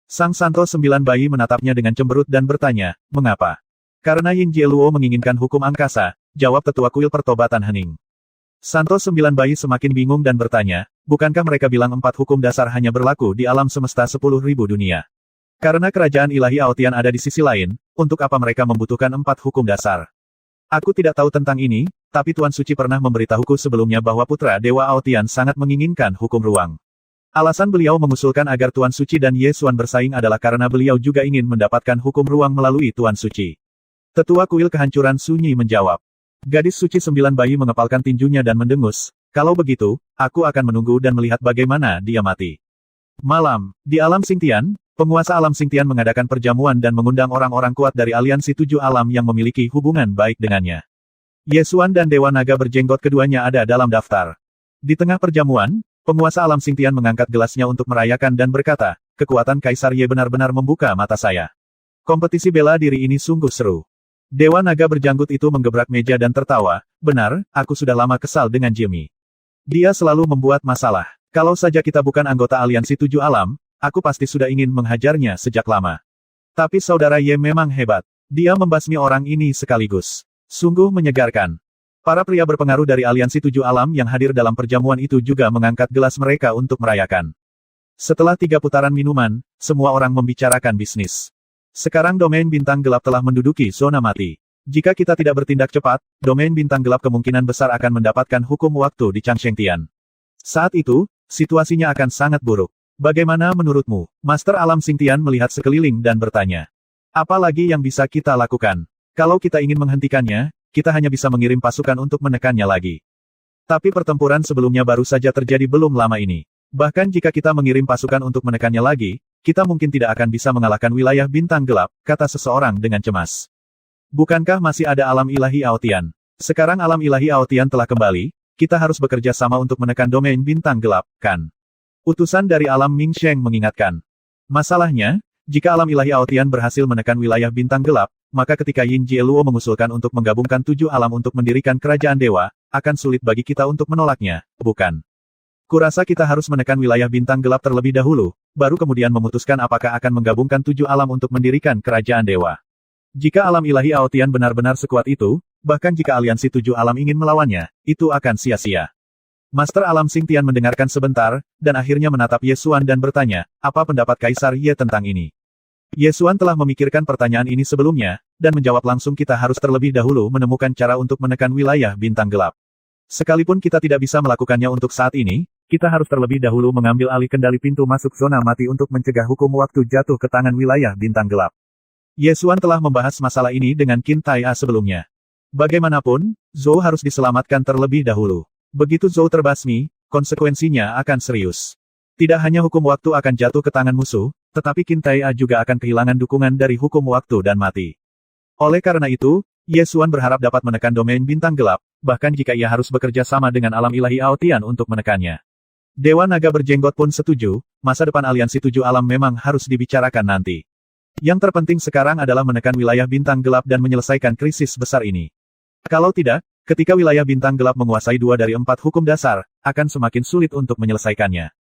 Sang Santo Sembilan Bayi menatapnya dengan cemberut dan bertanya, mengapa? Karena Yin Jieluo menginginkan hukum angkasa, jawab tetua kuil pertobatan hening. Santo Sembilan Bayi semakin bingung dan bertanya, bukankah mereka bilang 4 hukum dasar hanya berlaku di alam semesta 10.000 dunia? Karena kerajaan ilahi Aotian ada di sisi lain, untuk apa mereka membutuhkan 4 hukum dasar? Aku tidak tahu tentang ini, tapi Tuan Suci pernah memberitahuku sebelumnya bahwa Putra Dewa Aotian sangat menginginkan hukum ruang. Alasan beliau mengusulkan agar Tuan Suci dan Ye Xuan bersaing adalah karena beliau juga ingin mendapatkan hukum ruang melalui Tuan Suci. Tetua kuil kehancuran sunyi menjawab. Gadis suci sembilan bayi mengepalkan tinjunya dan mendengus, kalau begitu, aku akan menunggu dan melihat bagaimana dia mati. Malam, di alam Xingtian, penguasa alam Xingtian mengadakan perjamuan dan mengundang orang-orang kuat dari aliansi 7 alam yang memiliki hubungan baik dengannya. Ye Xuan dan Dewa Naga berjenggot keduanya ada dalam daftar. Di tengah perjamuan, penguasa alam Xingtian mengangkat gelasnya untuk merayakan dan berkata, kekuatan Kaisar Ye benar-benar membuka mata saya. Kompetisi bela diri ini sungguh seru. Dewa Naga berjanggut itu menggebrak meja dan tertawa, benar, aku sudah lama kesal dengan Jimmy. Dia selalu membuat masalah. Kalau saja kita bukan anggota aliansi 7 alam, aku pasti sudah ingin menghajarnya sejak lama. Tapi saudara Ye memang hebat. Dia membasmi orang ini sekaligus. Sungguh menyegarkan. Para pria berpengaruh dari aliansi 7 alam yang hadir dalam perjamuan itu juga mengangkat gelas mereka untuk merayakan. Setelah 3 putaran minuman, semua orang membicarakan bisnis. Sekarang domain bintang gelap telah menduduki zona mati. Jika kita tidak bertindak cepat, domain bintang gelap kemungkinan besar akan mendapatkan hukum waktu di Changshengtian. Saat itu, situasinya akan sangat buruk. Bagaimana menurutmu? Master Alam Xingtian melihat sekeliling dan bertanya. Apa lagi yang bisa kita lakukan? Kalau kita ingin menghentikannya, kita hanya bisa mengirim pasukan untuk menekannya lagi. Tapi pertempuran sebelumnya baru saja terjadi belum lama ini. Bahkan jika kita mengirim pasukan untuk menekannya lagi, kita mungkin tidak akan bisa mengalahkan wilayah bintang gelap, kata seseorang dengan cemas. Bukankah masih ada alam ilahi Aotian? Sekarang alam ilahi Aotian telah kembali, kita harus bekerja sama untuk menekan domain bintang gelap, kan? Utusan dari alam Mingsheng mengingatkan. Masalahnya, jika alam ilahi Aotian berhasil menekan wilayah bintang gelap, maka ketika Yin Jieluo mengusulkan untuk menggabungkan 7 alam untuk mendirikan kerajaan dewa, akan sulit bagi kita untuk menolaknya, bukan? Kurasa kita harus menekan wilayah bintang gelap terlebih dahulu, baru kemudian memutuskan apakah akan menggabungkan 7 alam untuk mendirikan kerajaan dewa. Jika alam ilahi Aotian benar-benar sekuat itu, bahkan jika aliansi 7 alam ingin melawannya, itu akan sia-sia. Master Alam Xingtian mendengarkan sebentar, dan akhirnya menatap Ye Xuan dan bertanya, apa pendapat Kaisar Ye tentang ini? Ye Xuan telah memikirkan pertanyaan ini sebelumnya, dan menjawab langsung kita harus terlebih dahulu menemukan cara untuk menekan wilayah bintang gelap. Sekalipun kita tidak bisa melakukannya untuk saat ini, kita harus terlebih dahulu mengambil alih kendali pintu masuk zona mati untuk mencegah hukum waktu jatuh ke tangan wilayah bintang gelap. Ye Xuan telah membahas masalah ini dengan Qin Tai A sebelumnya. Bagaimanapun, Zhou harus diselamatkan terlebih dahulu. Begitu Zhou terbasmi, konsekuensinya akan serius. Tidak hanya hukum waktu akan jatuh ke tangan musuh, tetapi Qin Tai A juga akan kehilangan dukungan dari hukum waktu dan mati. Oleh karena itu, Ye Xuan berharap dapat menekan domain bintang gelap, bahkan jika ia harus bekerja sama dengan alam ilahi Aotian untuk menekannya. Dewa Naga Berjenggot pun setuju, masa depan aliansi 7 alam memang harus dibicarakan nanti. Yang terpenting sekarang adalah menekan wilayah bintang gelap dan menyelesaikan krisis besar ini. Kalau tidak, ketika wilayah bintang gelap menguasai 2 dari 4 hukum dasar, akan semakin sulit untuk menyelesaikannya.